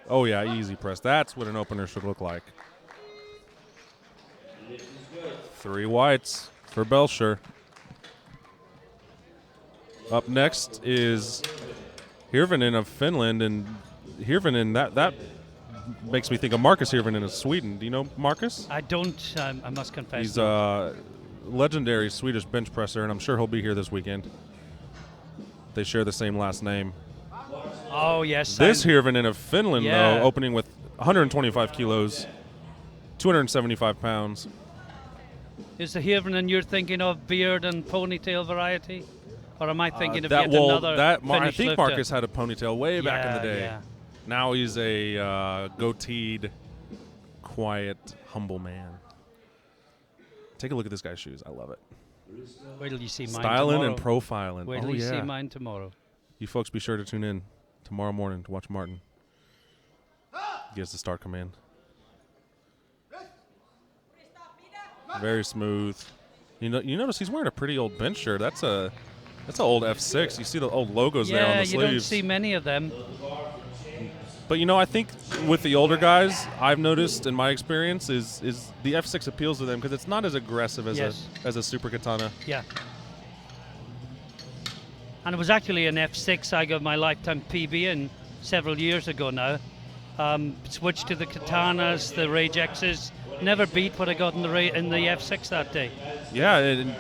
Oh, yeah, easy press. That's what an opener should look like. 3 whites for Belcher. Up next is Hirvonen of Finland, and Hirvonen, that makes me think of Marcus Hirvonen of Sweden. Do you know Marcus? I don't. I must confess. He's a legendary Swedish bench presser, and I'm sure he'll be here this weekend. They share the same last name. Oh, yes. This Hirvonen of Finland, Yeah. though, opening with 125 kilos, 275 pounds. Is the Hirvonen you're thinking of beard and ponytail variety? Or am I thinking of yet another I Finnish think lifter? Marcus had a ponytail way back in the day. Yeah. Now he's a goateed, quiet, humble man. Take a look at this guy's shoes. I love it. Wait till you see mine Styling tomorrow. and profiling. Wait till you see mine tomorrow. You folks be sure to tune in tomorrow morning to watch Martin. Gives the start command. Very smooth. You notice he's wearing a pretty old bench shirt. That's an old F6. You see the old logos there on the sleeves. Yeah, you don't see many of them. But I think with the older guys, I've noticed in my experience is the F6 appeals to them because it's not as aggressive as a Super Katana. Yeah. And it was actually an F6 I got my lifetime PB in several years ago now. Switched to the Katanas, the Rage X's. Never beat what I got in the F6 that day. Yeah, and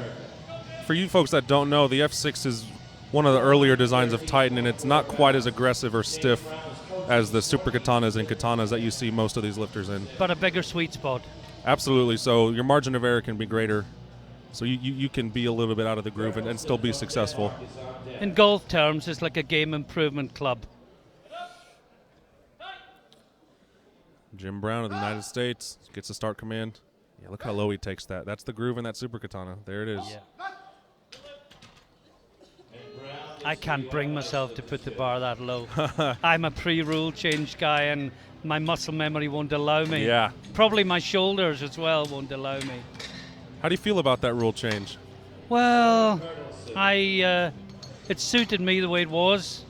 for you folks that don't know, the F6 is one of the earlier designs of Titan, and it's not quite as aggressive or stiff as the Super Katanas and Katanas that you see most of these lifters in. But a bigger sweet spot. Absolutely. So your margin of error can be greater. So you can be a little bit out of the groove and still be successful. In golf terms, it's like a game improvement club. Jim Brown of the United States gets the start command. Yeah, look how low he takes that. That's the groove in that Super Katana. There it is. Yeah. I can't bring myself to put the bar that low. I'm a pre-rule change guy, and my muscle memory won't allow me. Yeah. Probably my shoulders as well won't allow me. How do you feel about that rule change? Well, it suited me the way it was.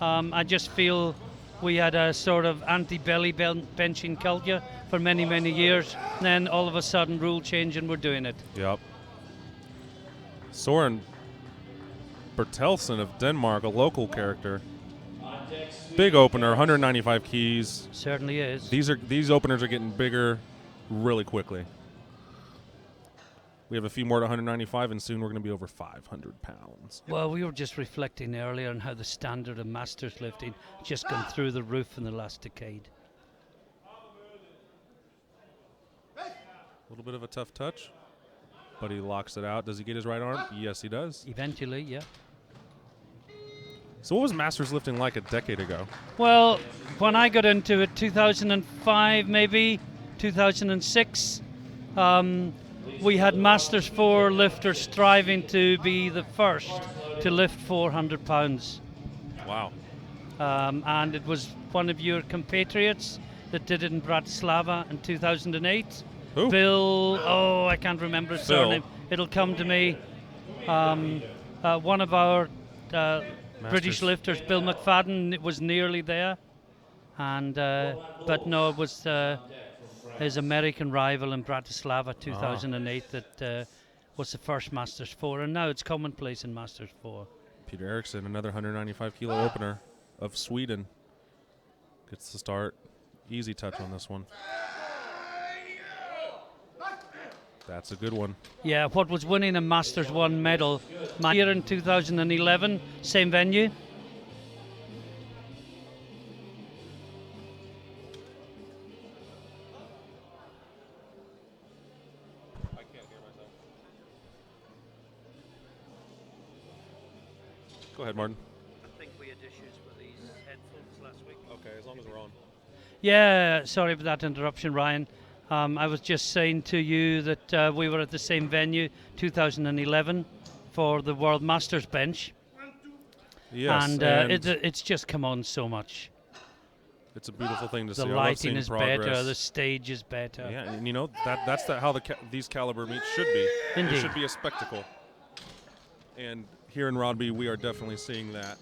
I just feel we had a sort of anti-belly benching culture for many, many years. And then all of a sudden, rule change, and we're doing it. Yep. Soren Bertelsen of Denmark, a local character. Big opener, 195 keys. Certainly is. These openers are getting bigger really quickly. We have a few more to 195, and soon we're going to be over 500 pounds. Well, we were just reflecting earlier on how the standard of masters lifting just gone through the roof in the last decade. A little bit of a tough touch, but he locks it out. Does he get his right arm? Yes, he does. Eventually, yeah. So what was masters lifting like a decade ago? Well, when I got into it, 2005 maybe, 2006, we had Masters 4 lifters striving to be the first to lift 400 pounds. Wow. And it was one of your compatriots that did it in Bratislava in 2008. Who? Bill, I can't remember his surname. It'll come to me. One of our British lifters, Bill McFadden, was nearly there. And but no, it was his American rival in Bratislava 2008 that was the first Masters 4, and now it's commonplace in Masters 4. Peter Eriksson, another 195 kilo opener of Sweden, gets the start. Easy touch on this one. That's a good one. Yeah, what was winning a Masters 1 medal here in 2011, same venue. Go ahead, Martin. I think we had issues with these headphones last week. Okay, as long as we're on. Yeah, sorry for that interruption, Ryan. I was just saying to you that we were at the same venue, 2011, for the World Masters bench. Yes, and it's just come on so much. It's a beautiful thing to see. The lighting is better, the stage is better. Yeah, and that's how these caliber meets should be. Indeed. It should be a spectacle. And here in Rodby, we are definitely seeing that.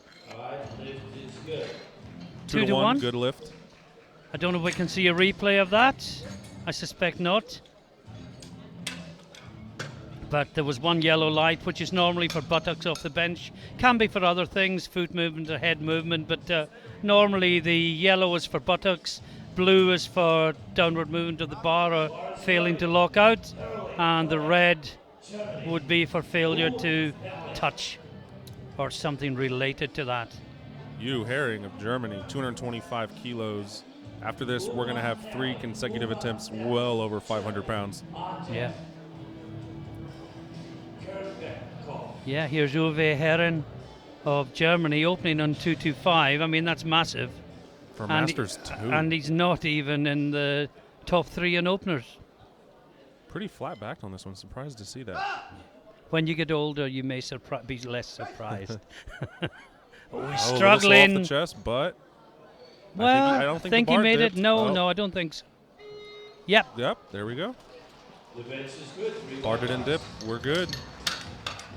2 to 1. Good lift. I don't know if we can see a replay of that. I suspect not. But there was one yellow light, which is normally for buttocks off the bench. Can be for other things, foot movement or head movement, but normally the yellow is for buttocks, blue is for downward movement of the bar or failing to lock out, and the red would be for failure to touch or something related to that. Yu Herring of Germany, 225 kilos. After this, we're going to have 3 consecutive attempts well over 500 pounds. Yeah. Yeah, here's Uwe Herren of Germany opening on 225. I mean, that's massive. For Masters 2. And he's not even in the top 3 in openers. Pretty flat backed on this one. Surprised to see that. When you get older, you may be less surprised. Oh, he's A struggling. little off the chest, but Well, I don't think think the he bar made dipped. it. No, Oh. no, I don't think so. Yep. Yep, there we go. Bar didn't dip. We're good.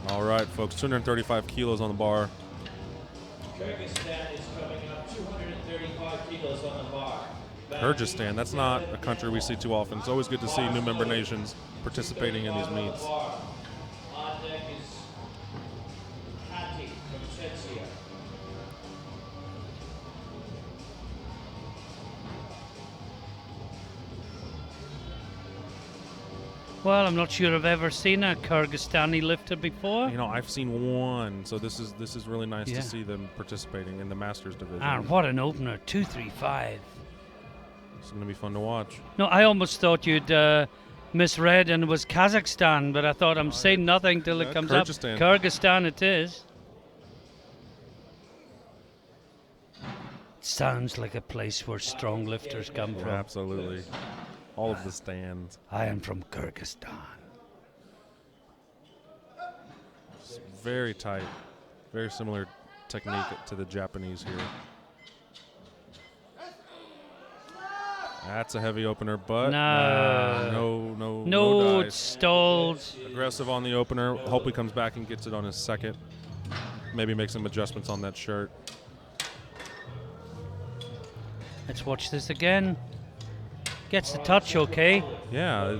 All right, folks, 235 kilos on the bar. Kyrgyzstan is coming up 235 kilos on the bar. Kyrgyzstan, that's not a country we see too often. It's always good to see new member nations participating in these meets. On deck is Kati from Czechia. Well, I'm not sure I've ever seen a Kyrgyzstani lifter before. You know, I've seen one, so this is really nice Yeah. to see them participating in the Masters division. And what an opener, 235. It's going to be fun to watch. No, I almost thought you'd misread and it was Kazakhstan, but I thought I'm saying nothing till it Yeah, comes Kyrgyzstan. up. Kyrgyzstan it is. Sounds like a place where strong lifters come Yeah, from. absolutely. All of the stands. I am from Kyrgyzstan. It's very tight. Very similar technique to the Japanese here. That's a heavy opener, but No. no it's dice. stalled. Aggressive on the opener. Hope he comes back and gets it on his second. Maybe make some adjustments on that shirt. Let's watch this again. Gets the touch okay. Yeah,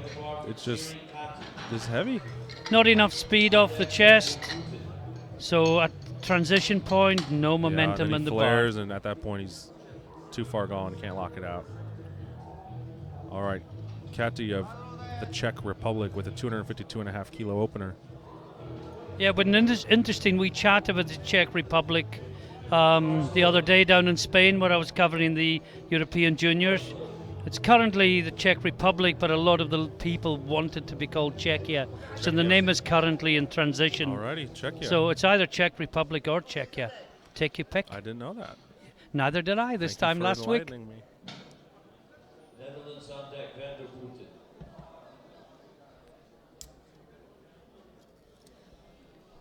it's heavy. Not enough speed off the chest. So at transition point, no momentum yeah, in the flares, bar. and at that point he's too far gone. Can't lock it out. All right, Kati of the Czech Republic with a 252.5 kilo opener. Yeah, but an interesting wee chat about the Czech Republic the other day down in Spain where I was covering the European Juniors. It's currently the Czech Republic, but a lot of the people want it to be called Czechia. So the name is currently in transition. Alrighty, Czechia. So it's either Czech Republic or Czechia. Take your pick. I didn't know that. Neither did I this time last week. Enlightening me. Netherlands on deck, Van der Voeten.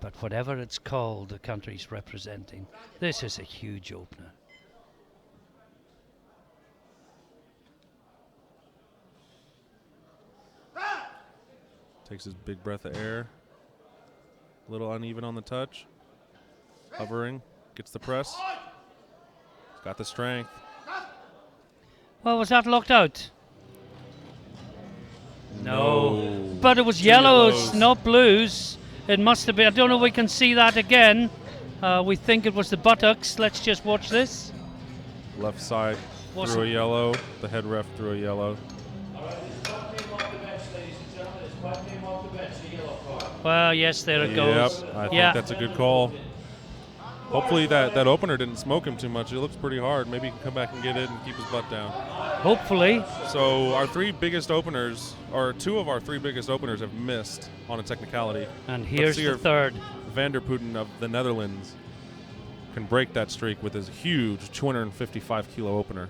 But whatever it's called, the country's representing. This is a huge opener. Takes his big breath of air. A little uneven on the touch. Hovering. Gets the press. Got the strength. Well, was that locked out? No. But it was Two yellows, yellows. not blues. It must have been. I don't know if we can see that again. We think it was the buttocks. Let's just watch this. Left side Was threw a it- yellow. The head ref threw a yellow. All right, there's one name off the bench, ladies and gentlemen. There's one name off the bench, the yellow card. Well, yes, there it goes. Yep, I Yeah. think that's a good call. Hopefully that opener didn't smoke him too much. It looks pretty hard. Maybe he can come back and get it and keep his butt down. Hopefully. So our 3 biggest openers, or 2 of our 3 biggest openers have missed on a technicality. And Let's here's see the if third. Van der Putten of the Netherlands can break that streak with his huge 255 kilo opener.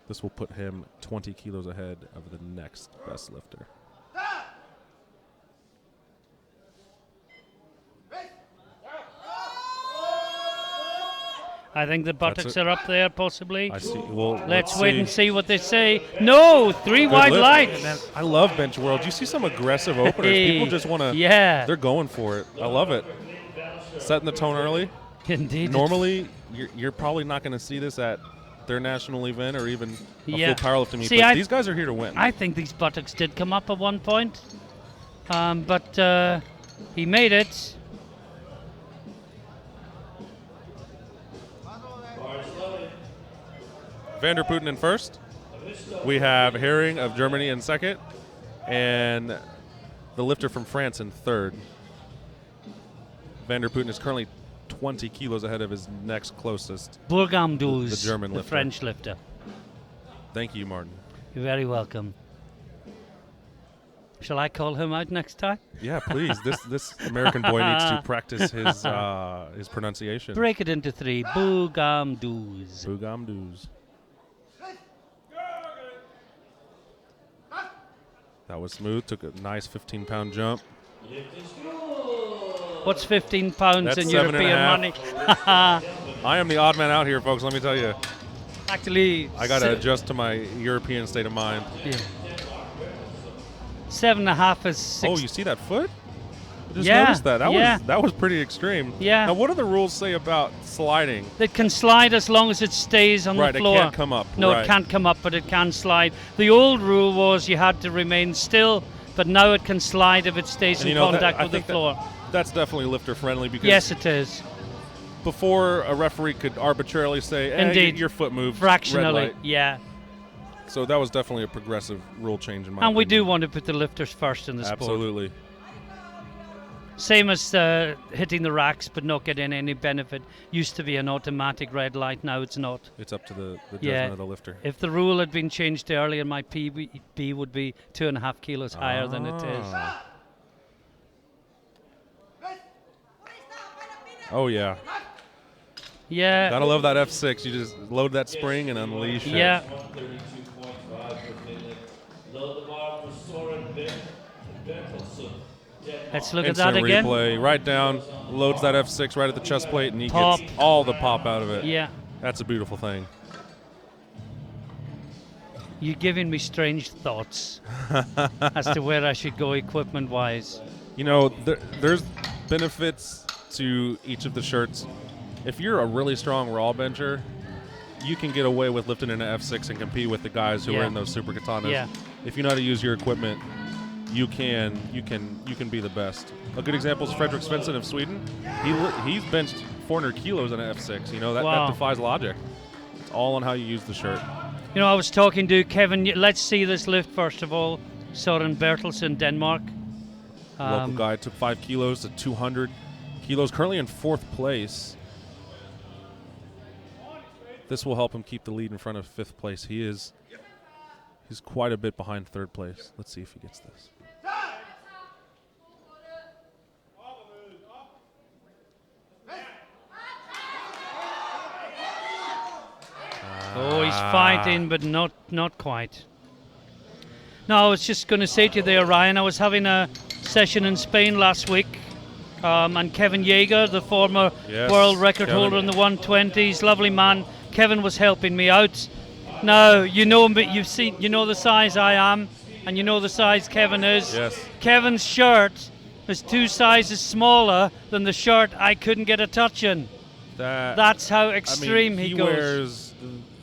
This will put him 20 kilos ahead of the next best lifter. I think the buttocks are up there, possibly. I see. Well, Let's wait and see what they say. No, 3 Good wide lift. lights. Man, I love bench world. You see some aggressive openers. Hey, People just want to. yeah. They're going for it. I love it. Setting the tone early. Indeed. Normally, you're probably not going to see this at their national event or even a Yeah. full powerlifting meet. See, But these guys are here to win. I think these buttocks did come up at one point, but he made it. Vander Putten in first. We have Herring of Germany in second, and the lifter from France in third. Vander Putten is currently 20 kilos ahead of his next closest. Bourgamdouze, the German the lifter. French lifter. Thank you, Martin. You're very welcome. Shall I call him out next time? Yeah, please. This American boy needs to practice his pronunciation. Break it into 3. Bourgamdouze. Bourgamdouze. That was smooth. Took a nice 15-pound jump. What's 15 pounds That's in 7.5. European money? I am the odd man out here, folks. Let me tell you. Actually, I got to adjust to my European state of mind. Yeah. 7.5 is 6. Oh, you see that foot? I just Yeah, noticed that. yeah. That was pretty extreme. Yeah. Now, what do the rules say about sliding? It can slide as long as it stays on Right, the it floor. can't come up, No, right. it can't come up, but it can slide. The old rule was you had to remain still, but now it can slide if it stays And in you know, contact I with the think floor. That's definitely lifter friendly because Yes, it is. before a referee could arbitrarily say, Indeed. your foot moved. Fractionally, red light. yeah. So that was definitely a progressive rule change in my And we do opinion. want to put the lifters first in the sport. Absolutely. Same as hitting the racks but not getting any benefit. Used to be an automatic red light, now it's not. It's up to the judgment Yeah. of the lifter. If the rule had been changed earlier, my PB would be 2.5 kilos higher than it is. Oh, yeah. Yeah. Gotta love that F6. You just load that spring and unleash it. Yeah. 132.5 per minute. Load the bar for Soren Bertelsen. Let's look at Instant that again. replay. Right down, loads that F6 right at the chest plate, and he Pop. gets all the pop out of it. Yeah. That's a beautiful thing. You're giving me strange thoughts as to where I should go equipment-wise. You know, there's benefits to each of the shirts. If you're a really strong raw bencher, you can get away with lifting in an F6 and compete with the guys who are Yeah. in those super katanas. Yeah. If you know how to use your equipment, you can be the best. A good example is Fredrik Svensson of Sweden. He's benched 400 kilos in an F6. You know, that Wow. defies logic. It's all on how you use the shirt. You know, I was talking to Kevin. Let's see this lift first of all. Søren Bertelsen, Denmark. Local guy took 5 kilos to 200 kilos. Currently in 4th place. This will help him keep the lead in front of 5th place. He's quite a bit behind 3rd place. Let's see if he gets this. Oh, he's fighting, but not quite. No, I was just going to say to you there, Ryan, I was having a session in Spain last week, and Kevin Yeager, the former Yes, world record Kevin. holder in the 120s, lovely man. Kevin was helping me out. Now, you know me, you know the size I am, and you know the size Kevin is. Yes. Kevin's shirt is 2 sizes smaller than the shirt I couldn't get a touch in. That's how extreme he he goes. wears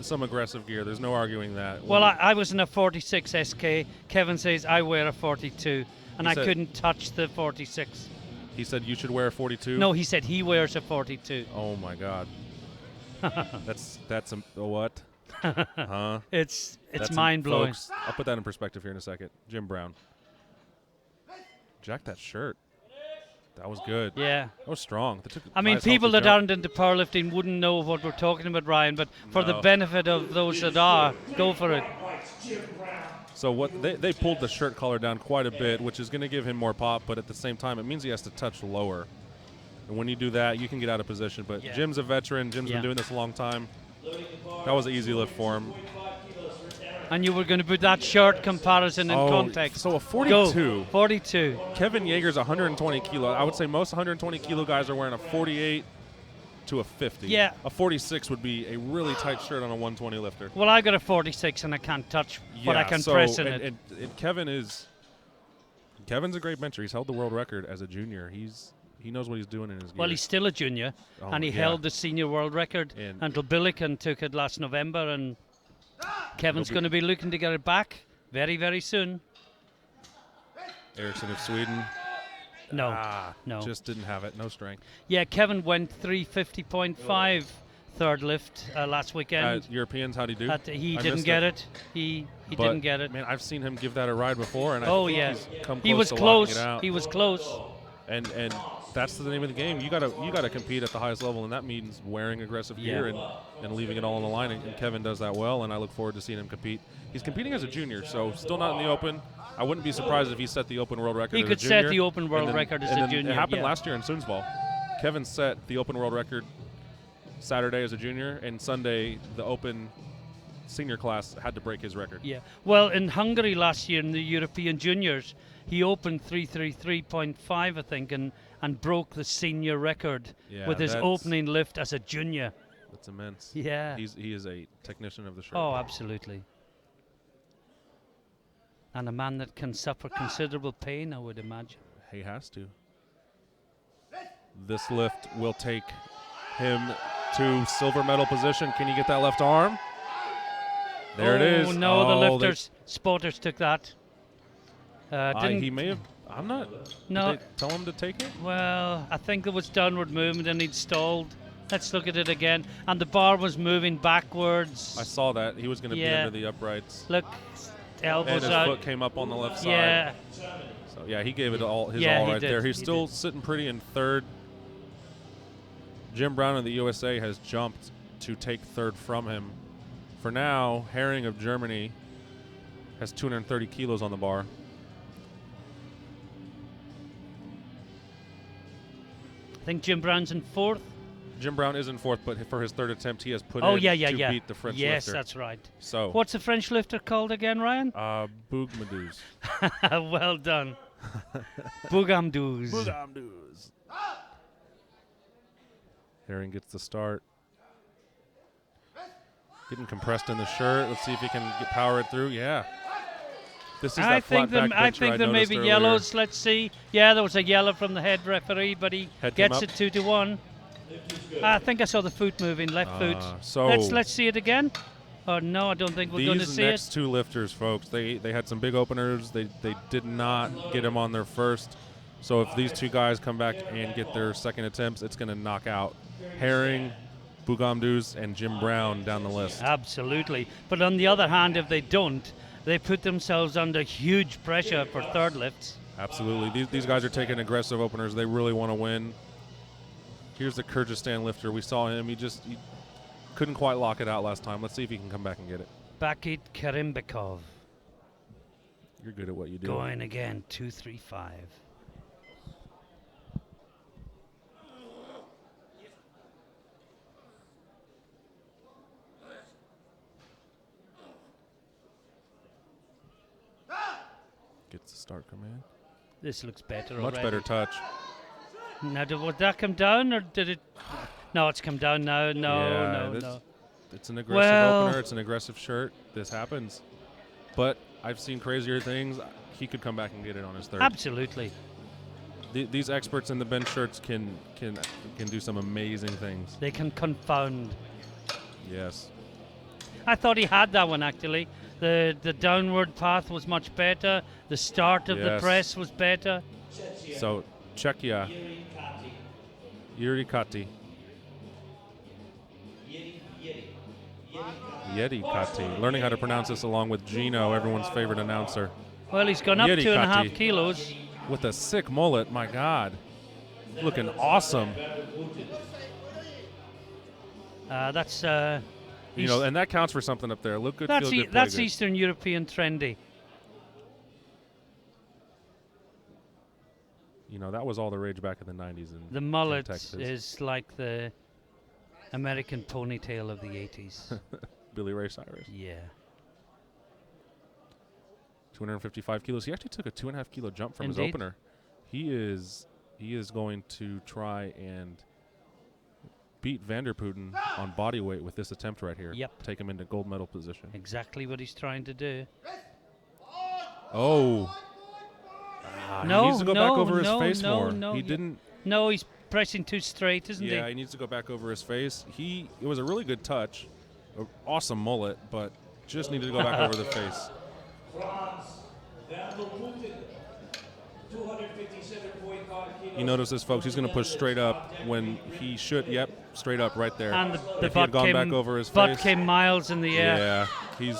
some aggressive gear. There's no arguing that. Well, I was in a 46 SK. Kevin says I wear a 42, and He I said- couldn't touch the 46. He said you should wear a 42. No, he said he wears a 42. Oh my God. that's a what? Huh? It's That's mind blowing. Folks, I'll put that in perspective here in a second. Jim Brown. Jack that shirt. That was good. Yeah. That was strong. That took a I mean, nice, people healthy that jump. aren't into powerlifting wouldn't know what we're talking about, Ryan. But for the No. benefit of those that are, go for it. So what they pulled the shirt collar down quite a bit, which is going to give him more pop, but at the same time, it means he has to touch lower. And when you do that, you can get out of position. But Yeah. Jim's a veteran. Jim's Yeah. been doing this a long time. That was an easy lift for him. And you were going to put that shirt comparison in context. So a 42. Go. 42. Kevin Yeager's 120 kilo. I would say most 120 kilo guys are wearing a 48 to a 50. Yeah. A 46 would be a really tight shirt on a 120 lifter. Well, I got a 46 and I can't touch, but I can so, press in and, it. And Kevin's a great bencher. He's held the world record as a junior. He's he knows what he's doing in his gear. Well, he's still a junior, and he held the senior world record until Billiken took it last November, and Kevin's going to be looking to get it back very, very soon. Eriksson of Sweden. No, no. Just didn't have it. No strength. Yeah, Kevin went 350.5 third lift last weekend. Europeans, how'd he do? He didn't get it. He didn't get it. Man, I've seen him give that a ride before, and he's come close he was to close. locking it out. He was close. And that's the name of the game. You gotta compete at the highest level, and that means wearing aggressive gear and leaving it all on the line. And Kevin does that well, and I look forward to seeing him compete. He's competing as a junior, so still not in the Open. I wouldn't be surprised if he set the Open World Record. He could set the Open World Record as a junior. It happened last year in Sundsvall. Kevin set the Open World Record Saturday as a junior, and Sunday the Open senior class had to break his record. Yeah. Well, in Hungary last year in the European Juniors, he opened 333.5, I think, and broke the senior record with his opening lift as a junior. That's immense. Yeah. He is a technician of the shirt. Oh, absolutely. And a man that can suffer considerable pain, I would imagine. He has to. This lift will take him to silver medal position. Can you get that left arm? There it is. Oh, no, the lifters, spotters took that. He may have. I'm not. No. Did they tell him to take it? Well, I think there was downward movement and he'd stalled. Let's look at it again. And the bar was moving backwards. I saw that. He was going to be under the uprights. Look, elbows and his out. foot came up on the left side. Yeah. So, he gave it all his all right there. He's still sitting pretty in third. Jim Brown of the USA has jumped to take third from him. For now, Herring of Germany has 230 kilos on the bar. I think Jim Brown's in fourth. Jim Brown is in fourth, but for his third attempt, he has put in to beat the French lifter. Yes, that's right. So, what's the French lifter called again, Ryan? Bougmadous. Well done. Bougamdouz. Bougamdouz. Herring gets the start. Getting compressed in the shirt. Let's see if he can power it through. Yeah. This is I think there may be yellows. Let's see. Yeah, there was a yellow from the head referee, but he gets it 2-1. I think I saw the foot moving, left foot. So let's see it again. Oh no, I don't think we're going to see it. These next two lifters, folks, they had some big openers. They did not get them on their first. So if these two guys come back and get their second attempts, it's going to knock out Herring, Bougamdouz, and Jim Brown down the list. Absolutely. But on the other hand, if they don't, they put themselves under huge pressure for third lifts. Absolutely. These guys are taking aggressive openers. They really want to win. Here's the Kyrgyzstan lifter. We saw him. He couldn't quite lock it out last time. Let's see if he can come back and get it. Bakit Karimbekov. You're good at what you do. Going again, 2-3-5. Gets the start command. This looks better Much already. better touch. Now, would that come down, or did it? No, it's come down now. No. It's an aggressive opener. It's an aggressive shirt. This happens. But I've seen crazier things. He could come back and get it on his third. Absolutely. These experts in the bench shirts can do some amazing things. They can confound. Yes. I thought he had that one, actually. The downward path was much better. The start of the press was better. So, Czechia. Yuri Kati. Yeti Kati. Learning how to pronounce this along with Gino, everyone's favorite announcer. Well, he's gone up Yeti 2.5 kilos. With a sick mullet, my God. Looking awesome. That's... and that counts for something up there. Look good, feel good, that's good. Eastern European trendy. That was all the rage back in the 90s. The mullet is like the American ponytail of the 80s. Billy Ray Cyrus. Yeah. 255 kilos. He actually took a 2.5 kilo jump from his opener. He is going to try and beat Vanderputten on body weight with this attempt right here. Yep. Take him into gold medal position. Exactly what he's trying to do. Oh. He needs to go back over his face more. No, he didn't. No, he's pressing too straight, isn't Yeah, he? he needs to go back over his face. It was a really good touch, awesome mullet, but just needed to go back over the face. Franz van der Putten, 257.5 kilos. You notice this, folks. He's going to push straight up when he should. Yep, straight up right there. And the if he had butt gone came, back over his butt face, came miles in the air. yeah, he's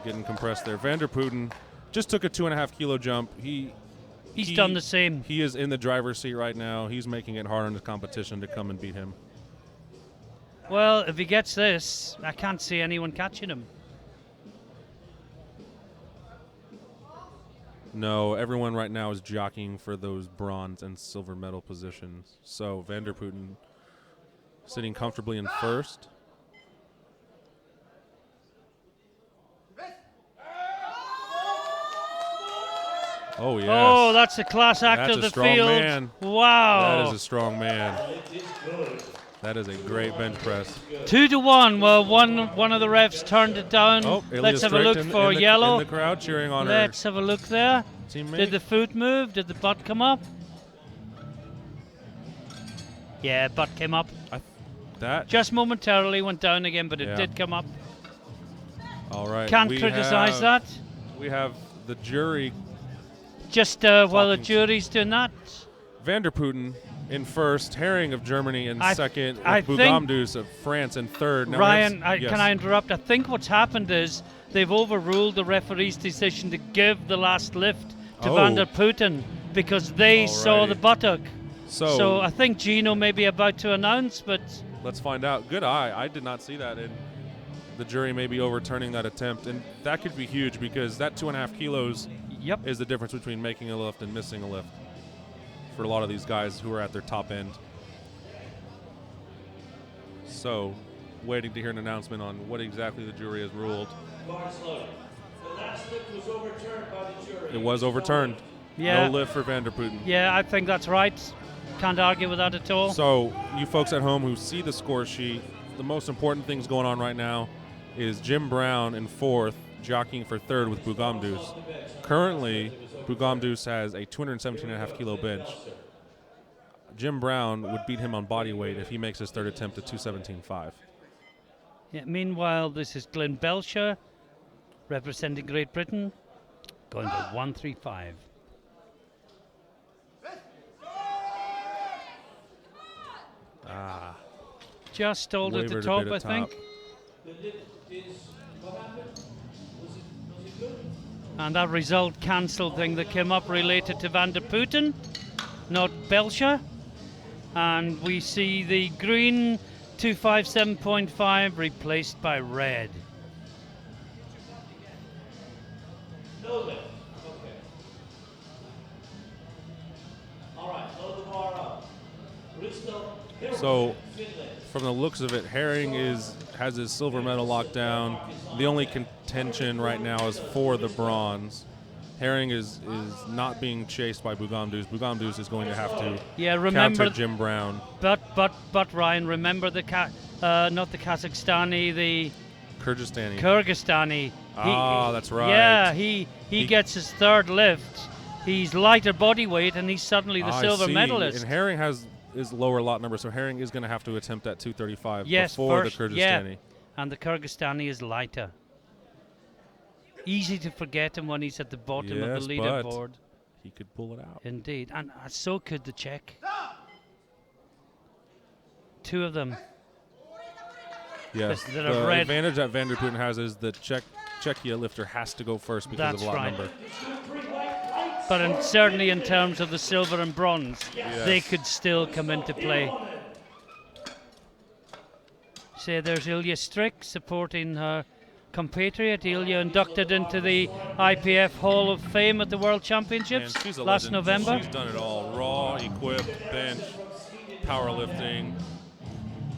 getting compressed there. Van der Putten just took a 2.5 kilo jump. He's done the same. He is in the driver's seat right now. He's making it hard on his competition to come and beat him. Well, if he gets this, I can't see anyone catching him. No, everyone right now is jockeying for those bronze and silver medal positions. So Van der Putten sitting comfortably in first. Oh, yes. Oh, that's a class act That's of a the strong field. man. Wow. That is a strong man. That is a great bench press. 2-1. Well, one of the refs turned it down. Oh, Let's have a look for yellow. In the crowd cheering on Let's have a look there. her teammate. Did the foot move? Did the butt come up? Yeah, butt came up. That Just momentarily went down again, but it Yeah. did come up. all right. Can't we criticize have- that. We have the jury. Just while the Talking- jury's doing that. Van der Putten in first, Herring of Germany in second, I with think- Bugamdus of France in third. Now Ryan, yes. can I interrupt? I think what's happened is they've overruled the referee's decision to give the last lift to Oh. Van der Putten because they saw Alrighty. the buttock. So, So I think Gino may be about to announce, but let's find out. Good eye. I did not see that, and the jury may be overturning that attempt, and that could be huge because that 2.5 kilos yep. is the difference between making a lift and missing a lift for a lot of these guys who are at their top end. So, waiting to hear an announcement on what exactly the jury has ruled. Barnsley. The last lift was overturned by the jury. It was overturned. Yeah. No lift for Van der Putten. Yeah, I think that's right. Can't argue with that at all. So, you folks at home who see the score sheet, the most important things going on right now is Jim Brown in fourth, jockeying for third with Bugamdus. Currently, Bugamdus has a 217.5 kilo bench. Jim Brown would beat him on body weight if he makes his third attempt at 217.5. Yeah, meanwhile, this is Glenn Belcher representing Great Britain, going to 135. Just stalled at the Wavered a top, bit I at think. top. The lift is, what happened? Was it good? And that result cancelled thing that came up related to Van der Putten, not Belcher. And we see the green 257.5 replaced by red. No lift. Okay. All right, load the bar up. Bristol. So, from the looks of it, Herring has his silver medal locked down. The only contention right now is for the bronze. Herring is not being chased by Bugamdus. Bugamdus is going to have to remember counter Jim Brown. But Ryan, remember not the Kazakhstani, the Kyrgyzstani. Kyrgyzstani. That's right. Yeah, he gets his third lift. He's lighter body weight, and he's suddenly the I silver see. medalist. And Herring has is lower lot number, so Herring is going to have to attempt at 235 Yes, before first, the Kyrgyzstani. yeah. And the Kyrgyzstani is lighter. Easy to forget him when he's at the bottom Yes, of the but leaderboard. he could pull it out. Indeed, and so could the Czech. Two of them. Yes, that are the red. advantage that Van der Putten has is the Czechia lifter has to go first because That's of lot right. number. But certainly in terms of the silver and bronze, Yes. they could still come into play. Say there's Ilya Strick supporting her compatriot. Ilya inducted into the IPF Hall of Fame at the World Championships And she's a last legend. November. She's done it all: raw, equipped, bench, powerlifting,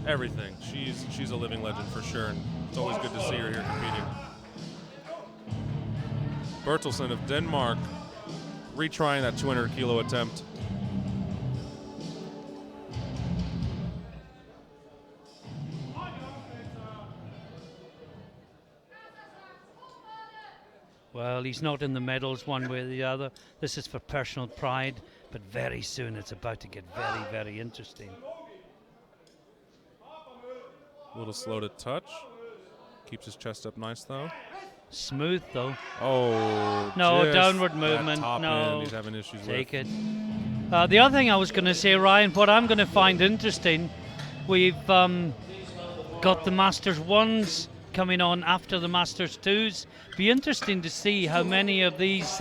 everything. She's a living legend for sure, and it's always good to see her here competing. Bertelsen of Denmark retrying that 200 kilo attempt. Well, he's not in the medals one way or the other. This is for personal pride. But very soon it's about to get very, very interesting. A little slow to touch. Keeps his chest up nice, though. Smooth, though. Oh, No, just downward that movement. top No. end he's having issues Take with. it. The other thing I was going to say, Ryan, what I'm going to find interesting, we've got the Masters 1s coming on after the Masters 2s. Be interesting to see how many of these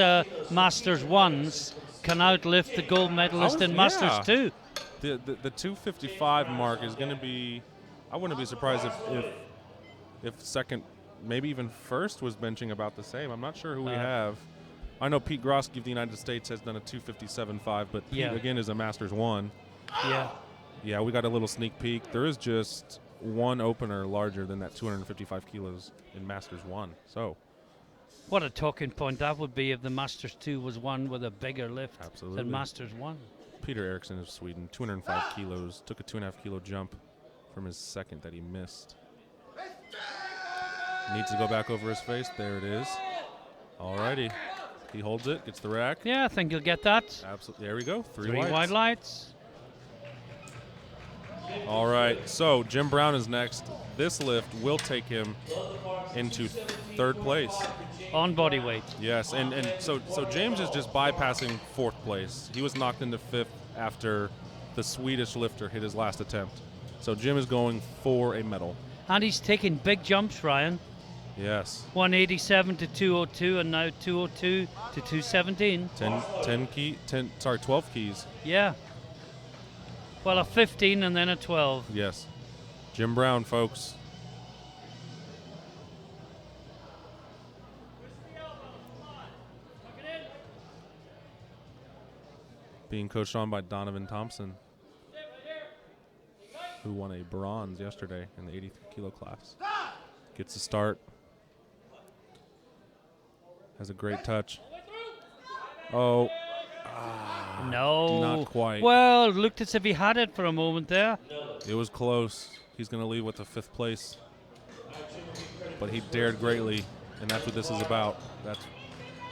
Masters 1s can outlift the gold medalist in Masters 2. The 255 mark is going to be, I wouldn't be surprised if second, maybe even first was benching about the same. I'm not sure who we have. I know Pete Grosky of the United States has done a 257.5, but Pete, again, is a Masters 1. Yeah. Yeah, we got a little sneak peek. There is just one opener larger than that 255 kilos in Masters 1. So, what a talking point that would be if the Masters 2 was one with a bigger lift than Masters 1. Peter Eriksson of Sweden, 205 kilos, took a 2.5 kilo jump from his second that he missed. Needs to go back over his face. There it is. Alrighty. He holds it, gets the rack. Yeah, I think you'll get that. Absolutely. There we go. Three wide lights. All right. So Jim Brown is next. This lift will take him into third place. On body weight. Yes, and so James is just bypassing fourth place. He was knocked into fifth after the Swedish lifter hit his last attempt. So Jim is going for a medal. And he's taking big jumps, Ryan. Yes. 187 to 202, and now 202 to 217. 12 keys. Yeah. Well, a 15 and then a 12. Yes. Jim Brown, folks. Being coached on by Donovan Thompson, who won a bronze yesterday in the 83 kilo class. Gets a start. Has a great touch. Oh. No. Not quite. Well, it looked as if he had it for a moment there. It was close. He's going to leave with a fifth place. But he dared greatly, and that's what this is about.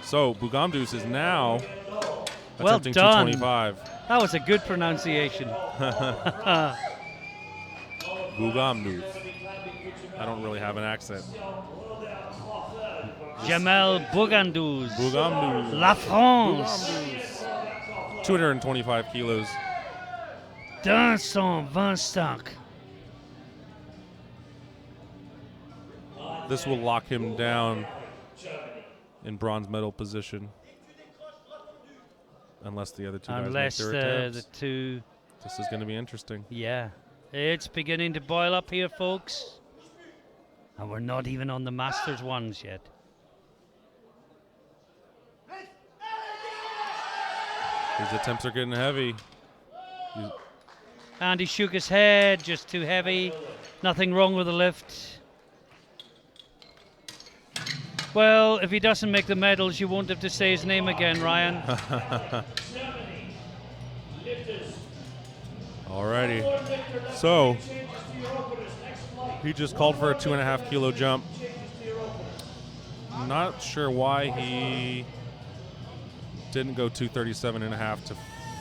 So Bugamdus is now attempting 225. That was a good pronunciation. Bugamdus. I don't really have an accent. Jamel Bugamdus. Bugamdus. La France. Bugamdus. 225 kilos. 225. This will lock him down in bronze medal position. Unless the other two guys make their attempts. The two. This is going to be interesting. Yeah. It's beginning to boil up here, folks. And we're not even on the Masters 1s yet. These attempts are getting heavy. And he shook his head, just too heavy. Nothing wrong with the lift. Well, if he doesn't make the medals, you won't have to say his name again, Ryan. Alrighty. So, he just called for a 2.5 kilo jump. Not sure why he didn't go 237.5 to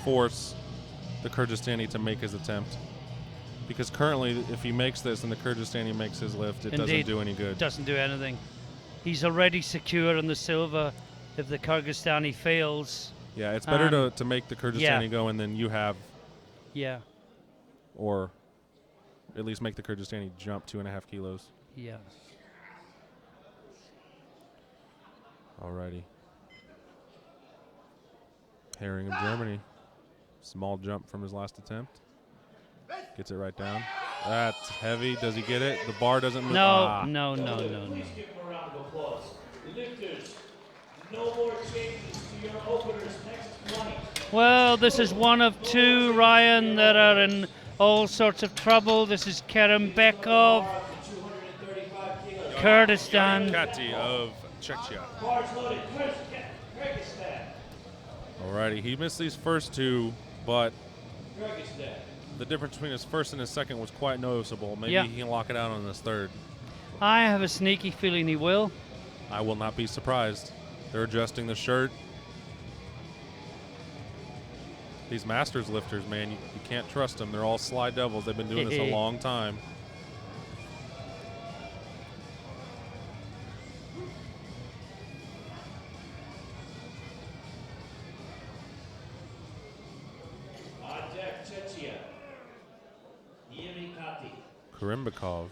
force the Kyrgyzstani to make his attempt. Because currently, if he makes this and the Kyrgyzstani makes his lift, it doesn't do any good. Doesn't do anything. He's already secure in the silver if the Kyrgyzstani fails. Yeah, it's better to make the Kyrgyzstani go and then you have. Yeah. Or at least make the Kyrgyzstani jump 2.5 kilos. Yeah. Alrighty. Herring of Germany. Small jump from his last attempt. Gets it right down. That's heavy. Does he get it? The bar doesn't move. No. Well, this is one of two, Ryan, that are in all sorts of trouble. This is Kerembekov, Kurdistan. Kati of Czechia. Alrighty, he missed these first two, but the difference between his first and his second was quite noticeable. Maybe he can lock it out on this third. I have a sneaky feeling he will. I will not be surprised. They're adjusting the shirt. These Masters lifters, man, you can't trust them. They're all sly devils. They've been doing this a long time. Karimbakov.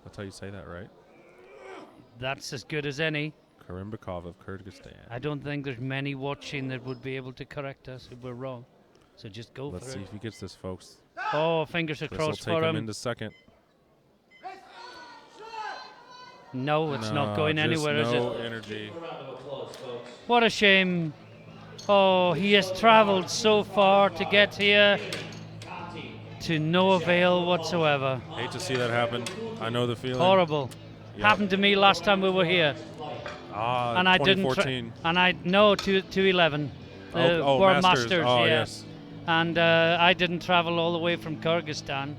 That's how you say that, right? That's as good as any. Karimbakov of Kyrgyzstan. I don't think there's many watching that would be able to correct us if we're wrong. So just go Let's for see it. if he gets this, folks. Oh, fingers This will across take for him him. into second. No, it's not No, going just anywhere, is no it? energy. What a shame. Oh, he has traveled so far to get here to no avail whatsoever. Hate to see that happen. I know the feeling. Horrible. Yep. Happened to me last time we were here. Ah, And I didn't. 2014. And I no 211. World Masters. Oh, yeah. yes. And I didn't travel all the way from Kyrgyzstan.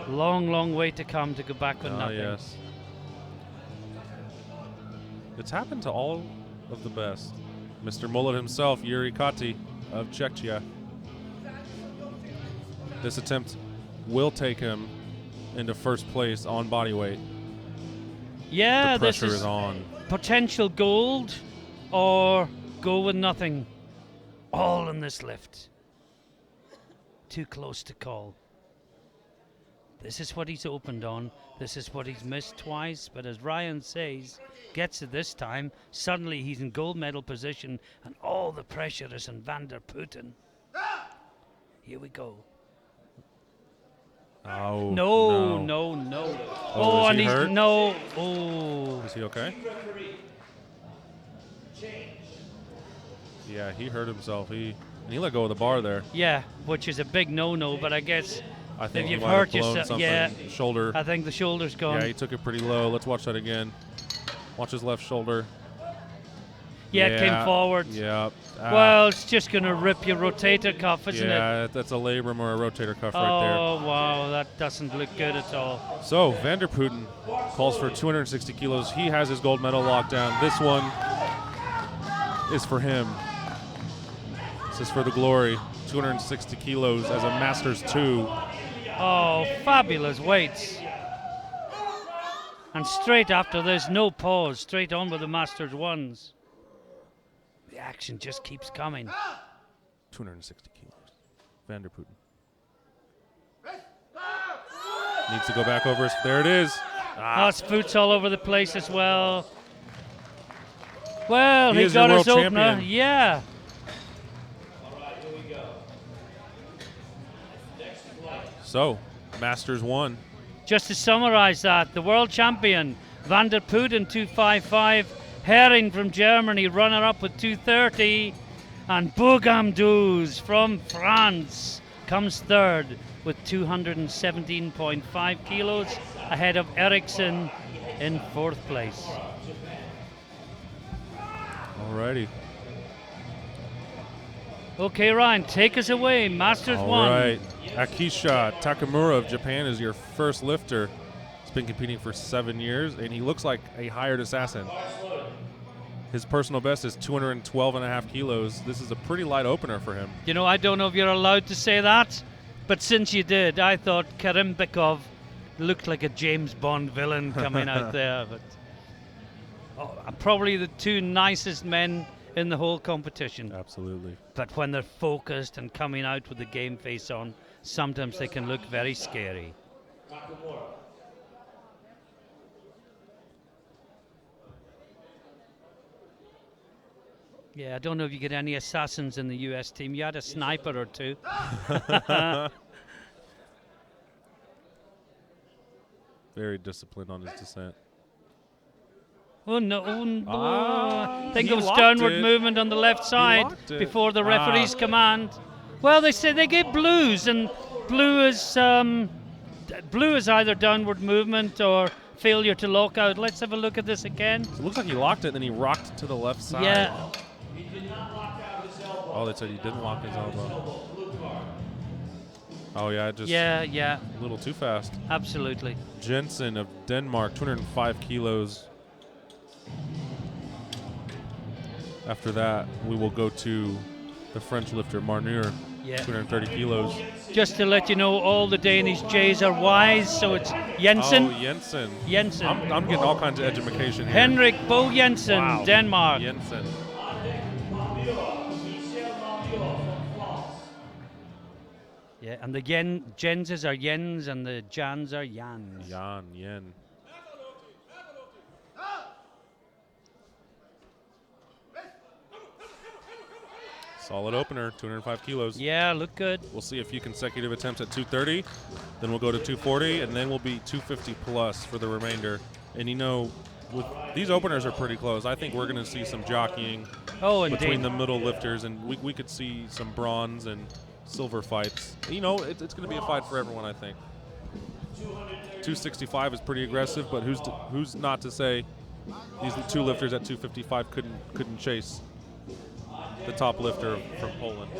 Long, long way to come to go back with Oh, nothing. yes. It's happened to all of the best. Mr. Mullet himself, Yuri Kati of Czechia. This attempt will take him into first place on body weight. Yeah, The this pressure is is on. potential gold or go with nothing. All in this lift. Too close to call. This is what he's opened on. This is what he's missed twice. But as Ryan says, gets it this time, suddenly he's in gold medal position and all the pressure is on Van der Putten. Here we go. Oh, No. Oh, is and he he's hurt? no. Oh. Is he okay? Yeah, he hurt himself. He let go of the bar there. Yeah, which is a big no-no, but I guess I think if he you've might have hurt blown yourself, something. yeah, Shoulder. I think the shoulder's gone. Yeah, he took it pretty low. Let's watch that again. Watch his left shoulder. Yeah, it came forward. Yeah. Well, it's just going to rip your rotator cuff, isn't it? Yeah, that's a labrum or a rotator cuff right there. Oh, wow, that doesn't look good at all. So, Van der Putten calls for 260 kilos. He has his gold medal locked down. This one is for him. This is for the glory. 260 kilos as a Masters 2. Oh, fabulous weights. And straight after, there's no pause. Straight on with the Masters 1s. The action just keeps coming. 260 kilos. Van der Putten. Needs to go back over his... There it is. Oh, his foot's all over the place as well. Well, He he is got your his world opener. champion. Yeah. So, Masters 1. Just to summarize that, the world champion, Van der Putten, 255. Herring from Germany, runner-up with 230. And Bogamduz from France comes third with 217.5 kilos, ahead of Eriksson in fourth place. Alrighty. Okay, Ryan, take us away. Masters All 1. right. Akisha Takamura of Japan is your first lifter. He's been competing for 7 years, and he looks like a hired assassin. His personal best is 212.5 kilos. This is a pretty light opener for him. You know, I don't know if you're allowed to say that, but since you did, I thought Karimbakov looked like a James Bond villain coming out there. But probably the two nicest men in the whole competition. Absolutely. But when they're focused and coming out with the game face on, sometimes they can look very scary. Yeah, I don't know if you get any assassins in the US team. You had a sniper or two. Very disciplined on his descent. Oh no! I think he it was locked downward it. movement on the left side locked it. before the referee's command. Well, they say they gave blues, and blue is either downward movement or failure to lock out. Let's have a look at this again. So it looks like he locked it, and then he rocked to the left side. Yeah. Oh, they said he didn't lock his elbow. Oh, yeah, just Yeah, a little too fast. absolutely. Jensen of Denmark, 205 kilos. After that, we will go to the French lifter Marnier, Yeah. 230 kilos. Just to let you know, all the Danish J's are Y's, so it's Jensen. Oh, Jensen. Jensen. I'm getting all kinds of education here. Henrik Bo Jensen, Wow. Denmark. Jensen. Yeah, and the Jenses are Jens and the Jans are Jans. Yen. Solid opener, 205 kilos. Yeah, look good. We'll see a few consecutive attempts at 230, then we'll go to 240, and then we'll be 250 plus for the remainder. And you know, with these openers are pretty close. I think we're going to see some jockeying between the middle lifters, and we could see some bronze and silver fights. You know, it's going to be a fight for everyone, I think. 265 is pretty aggressive, but who's not to say these two lifters at 255 couldn't chase the top lifter from Poland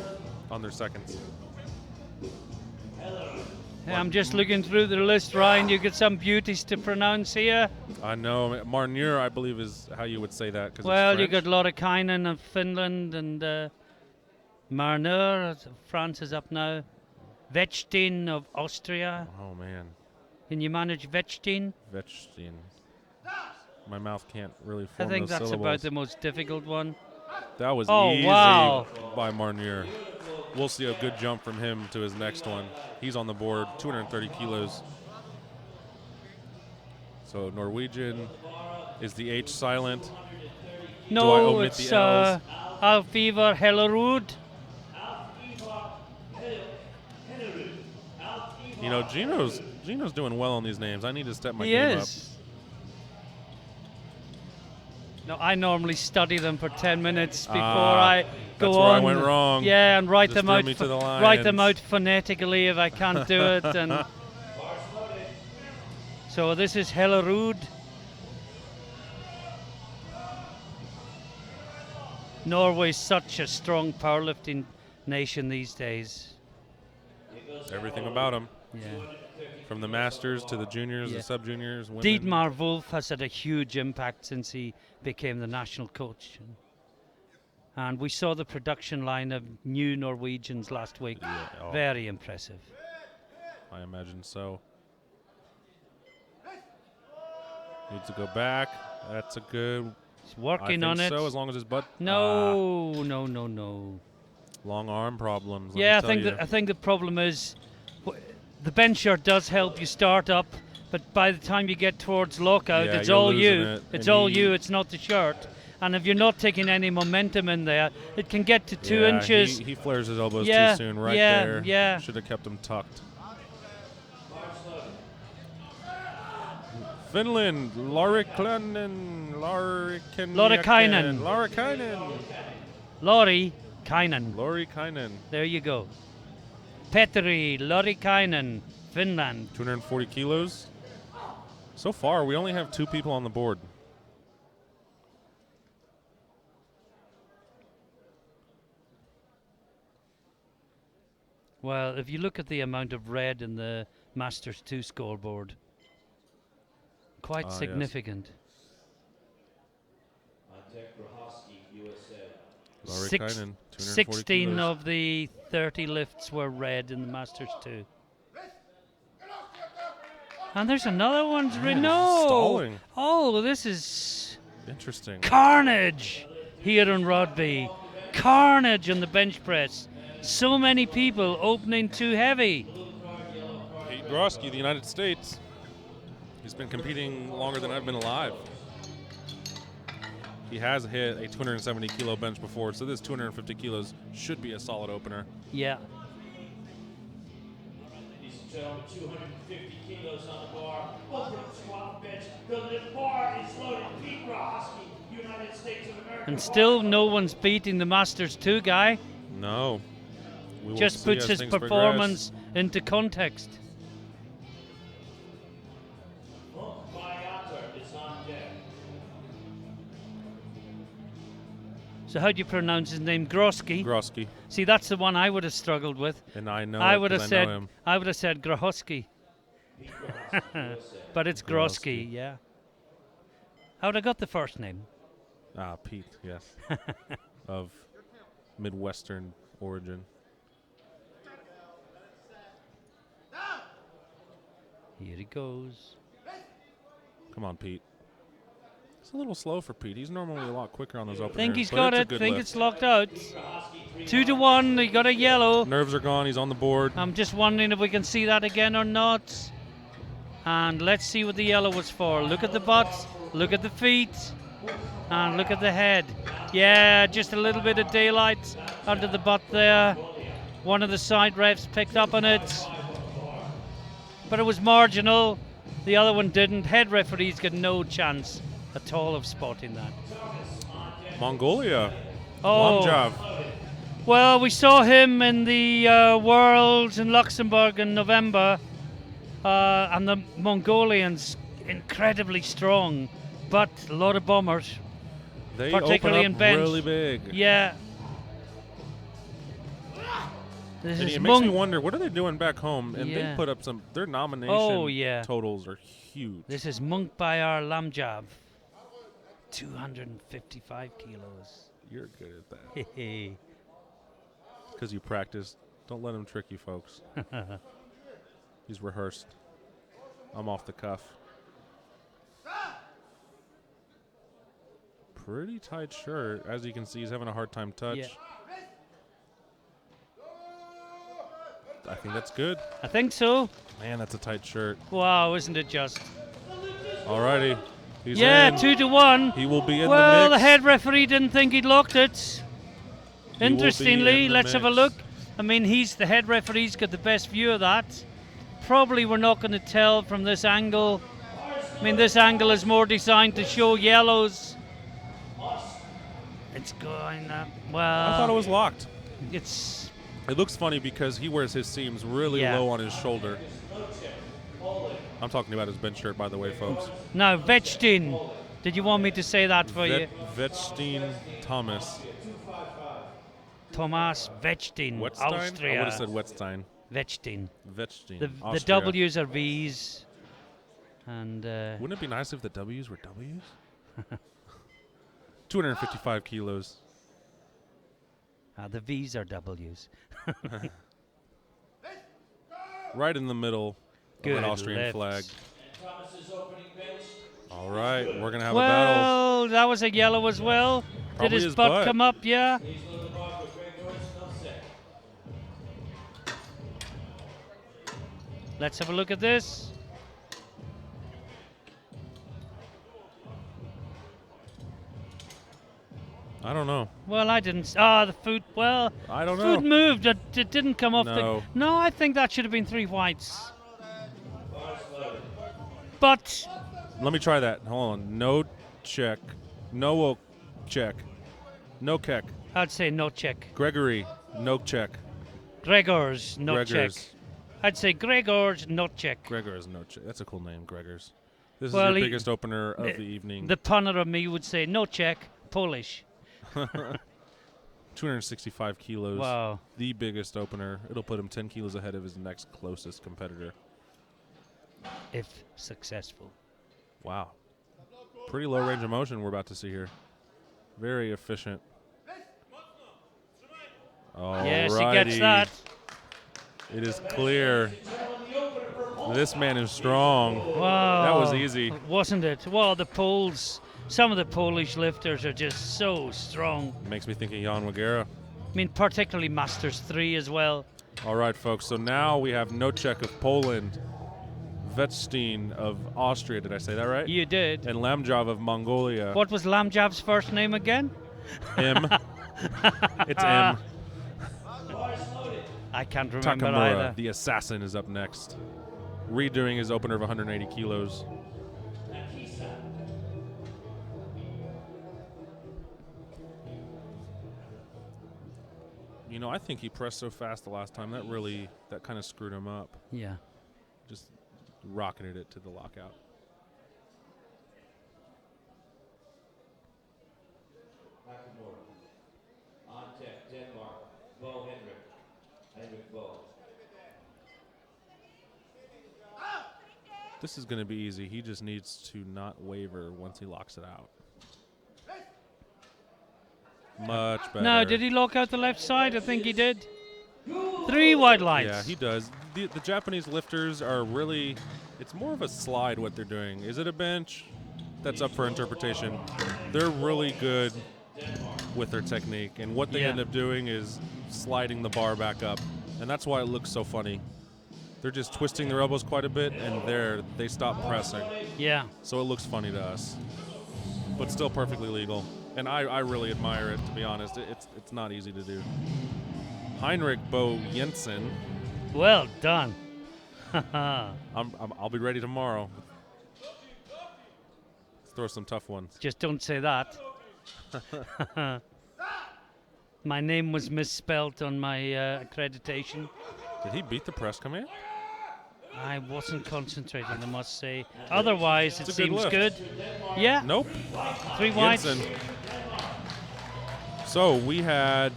on their seconds. I'm just looking through the list, Ryan. You get some beauties to pronounce here. I know. Marnier, I believe, is how you would say that. Well, you got Lorikainen of Finland and Marnier, France is up now. Vechtin of Austria. Oh, man. Can you manage Vechtin? Vechtin. My mouth can't really form I think those that's syllables. about the most difficult one. That was easy by Marnier. We'll see a good jump from him to his next one. He's on the board, 230 kilos. So Norwegian, is the H silent? Do I No, omit it's the L's? Alfivar Hellerud. You know, Gino's doing well on these names. I need to step my He game is. No, I normally study them for 10 minutes before I go that's on. where I went wrong. Yeah, and write Just them threw out. me to the Write them lions. out phonetically if I can't do it. And so this is Hellerud. Norway's such a strong powerlifting nation these days. up. Everything about him. Yeah. From the masters to the juniors, Yeah. the sub-juniors, women. Dietmar Wolf has had a huge impact since he became the national coach. And we saw the production line of new Norwegians last week. Yeah, oh, Very impressive. I imagine so. Needs to go back. That's a good. He's working I on think it. so, as long as his butt. No. Long arm problems. let Yeah, me tell you. I think the problem is the bench shirt does help you start up, but by the time you get towards lockout, Yeah, it's you're all losing you. it, It's and all you. It's not the shirt. And if you're not taking any momentum in there, it can get to 2 Yeah, inches. He flares his elbows Yeah, too soon, right yeah, there. yeah. Should have kept them tucked. Finland, Lorikainen. Lori Kainen. Lorikainen. There you go. Petteri Lorikainen, Finland. 240 kilos. So far, we only have 2 people on the board. Well, if you look at the amount of red in the Masters 2 scoreboard, quite Yes. significant. Lorikainen, 240 16 kilos. of the 30 lifts were red in the Masters 2. And there's another one. No. stalling. Oh, this is Interesting. carnage here in rugby. Carnage on the bench press. So many people opening too heavy. Pete Grosky, the United States. He's been competing longer than I've been alive. He has hit a 270 kilo bench before, so this 250 kilos should be a solid opener. Yeah. Ladies and gentlemen, 250 kilos on the bar. Open squat bench. The bar is loaded. Pete Grosky, United States of America. And still no one's beating the Masters 2 guy. No. We will Just see puts as his things performance into context. Viator is on deck. So how do you pronounce his name? Grosky? Grosky. See, that's the one I would have struggled with. And I know I it would have 'cause said I know him. I would have said Grohoski. But it's Grosky, yeah. How would I got the first name? Pete, yes. Of Midwestern origin. Here he goes. Come on, Pete. It's a little slow for Pete. He's normally a lot quicker on those openers. Think he's but got it's a it. good Think lift. it's locked out. 2-1. He got a yellow. Nerves are gone. He's on the board. I'm just wondering if we can see that again or not. And let's see what the yellow was for. Look at the butts. Look at the feet. And look at the head. Yeah, just a little bit of daylight under the butt there. One of the side refs picked up on it. But it was marginal. The other one didn't. Head referees got no chance at all of spotting that. Mongolia. Oh, Lamjav. well, we saw him in the Worlds in Luxembourg in November. And the Mongolians, incredibly strong, but a lot of bombers. They particularly open in up bench. really big. Yeah. This And is it makes me wonder, what are they doing back home? And Yeah. they put up their nomination Oh, yeah. totals are huge. This is Monk Bayar Lamjav. 255 kilos. You're good at that. Hehe. Because you practiced. Don't let him trick you, folks. He's rehearsed. I'm off the cuff. Pretty tight shirt. As you can see, he's having a hard time touch. Yeah. I think that's good. I think so. Man, that's a tight shirt. Wow, isn't it just? Alrighty. He's Yeah, in. 2-1. He will be in Well, the the mix. head referee didn't think he'd locked it. He will be Interestingly, in the let's have a mix. look. I mean, the head referee's got the best view of that. Probably we're not going to tell from this angle. I mean, this angle is more designed to show yellows. It's going up. Well, I thought it was locked. It's It looks funny because he wears his seams really Yeah. low on his shoulder. I'm talking about his bench shirt, by the way, folks. now Vechtin. Did you want me to say that for you? Vetstein Thomas. Thomas Vechtin, Wetstein? I Austria. would have said Wetstein. Vechtin. Vetstein. The Austria. W's are V's. And Wouldn't it be nice if the W's were W's? 255 kilos. the V's are W's. Right in the middle Good of an Austrian lifts. flag. Thomas's opening bench. All right, we're going to have a battle. Well, that was a yellow as well. Probably Did his his butt butt. come up? Yeah. He's on the bar with Greg Norris, no set. Let's have a look at this. I don't know. Well, I didn't. The foot. Well, I don't foot know. moved. It didn't come off. No. No, I think that should have been 3 whites. But Let me try that. Hold on. No check. No check. No check. I'd say no check. Gregory. No check. Gregor's no check. Gregor's. I'd say Gregor's no check. Gregor's no check. That's a cool name, Gregor's. This Well, is your he- biggest opener of the evening. The punter of me would say no check. Polish. 265 kilos. Wow. The biggest opener. It'll put him 10 kilos ahead of his next closest competitor. If successful. Wow. Pretty low range of motion we're about to see here. Very efficient. Yes, he gets Alrighty. that. It is clear. This man is strong. Wow. That was easy. Wasn't it? Well, the Poles, some of the Polish lifters are just so strong. Makes me think of Jan Wagera. I mean, particularly Masters 3 as well. All right, folks. So now we have Nocek of Poland, Vetstein of Austria. Did I say that right? You did. And Lamjav of Mongolia. What was Lamjav's first name again? M. It's M. I can't remember Takamura, either. the assassin, is up next. Redoing his opener of 180 kilos. You know, I think he pressed so fast the last time. That kind of screwed him up. Yeah. Just rocketed it to the lockout. Nakamura. On deck, Denmark. Bo Henrik Bo. This is going to be easy. He just needs to not waver once he locks it out. Much better. No, did he lock out the left side? I think he did. 3 wide lines. Yeah, he does. The Japanese lifters are really, it's more of a slide what they're doing. Is it a bench? That's up for interpretation. They're really good with their technique, and what they end up doing is sliding the bar back up, and that's why it looks so funny. They're just twisting their elbows quite a bit, and they stop pressing. Yeah. So it looks funny to us, but still perfectly legal. And I really admire it, to be honest. It's not easy to do. Heinrich Bo Jensen. Well done. I'll be ready tomorrow. Let's throw some tough ones. Just don't say that. My name was misspelled on my accreditation. Did he beat the press command? I wasn't concentrating, I must say. Otherwise, it It's a good seems lift. good. Yeah. Nope. 3 wide. Jensen. So we had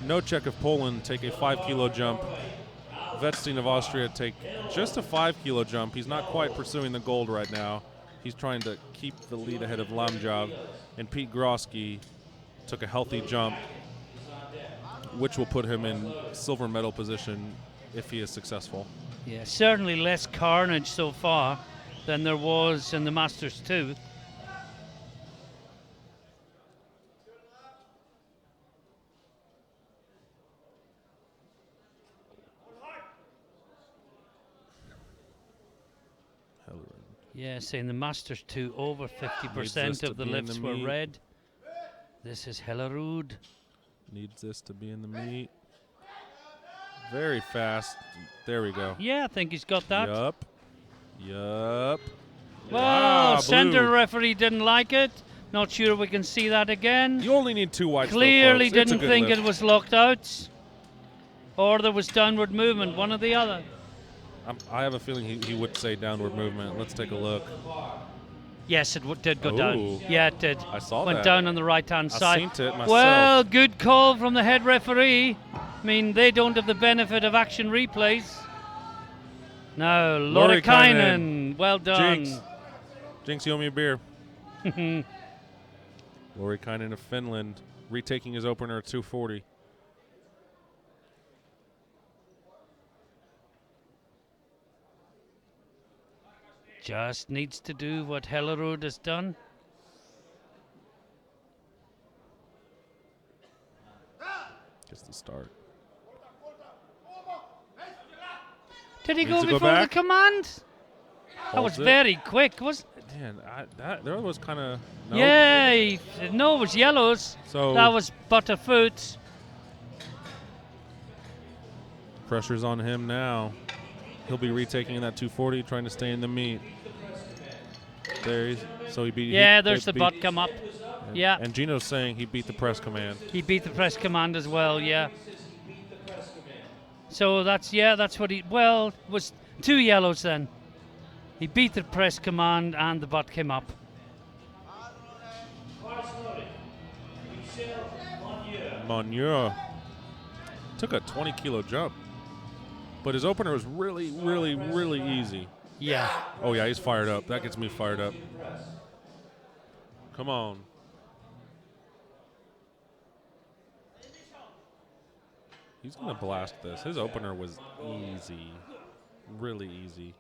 Nocek of Poland take a 5-kilo jump. Vetstein of Austria take just a 5-kilo jump. He's not quite pursuing the gold right now. He's trying to keep the lead ahead of Lamjov. And Pete Grosky took a healthy jump, which will put him in silver medal position if he is successful. Yeah, certainly less carnage so far than there was in the Masters 2. Yes, in the Masters 2, over 50% of the lifts were red. This is Hellerud. Needs this to be in the meet. Very fast. There we go. Yeah, I think he's got that. Yup. Well, Wow, center blue. referee didn't like it. Not sure we can see that again. You only need 2 whites. Clearly though, folks. It's a didn't good think lift. it was locked out. Or there was downward movement, one or the other. I have a feeling he would say downward movement. Let's take a look. Yes, it did go Ooh. down. Yeah, it did. I saw Went that. down on the right-hand side. seen it myself. Well, good call from the head referee. I mean, they don't have the benefit of action replays. No, Lorikainen. Well done. Jinx, you owe me a beer. Lorikainen of Finland retaking his opener at 240. Just needs to do what Hellerud has done. Gets the start. Did he Needs go to go before the back. command? That was Holds it. very quick, wasn't it? Man, there was kind of. Yeah, no, it was yellows. So That was Butterfoot. pressure's on him now. He'll be retaking in that 240, trying to stay in the meet. There he's. So he beat. Yeah, they there's the beat- butt come up. Yeah, And Gino's saying he beat the press command. he beat the press command as well, yeah. So that's what he, well, it was 2 yellows then. He beat the press command and the butt came up. Monnier took a 20-kilo jump, but his opener was really, really, really easy. Yeah. Oh yeah, he's fired up. That gets me fired up. Come on. He's gonna blast this. His opener was easy, really easy.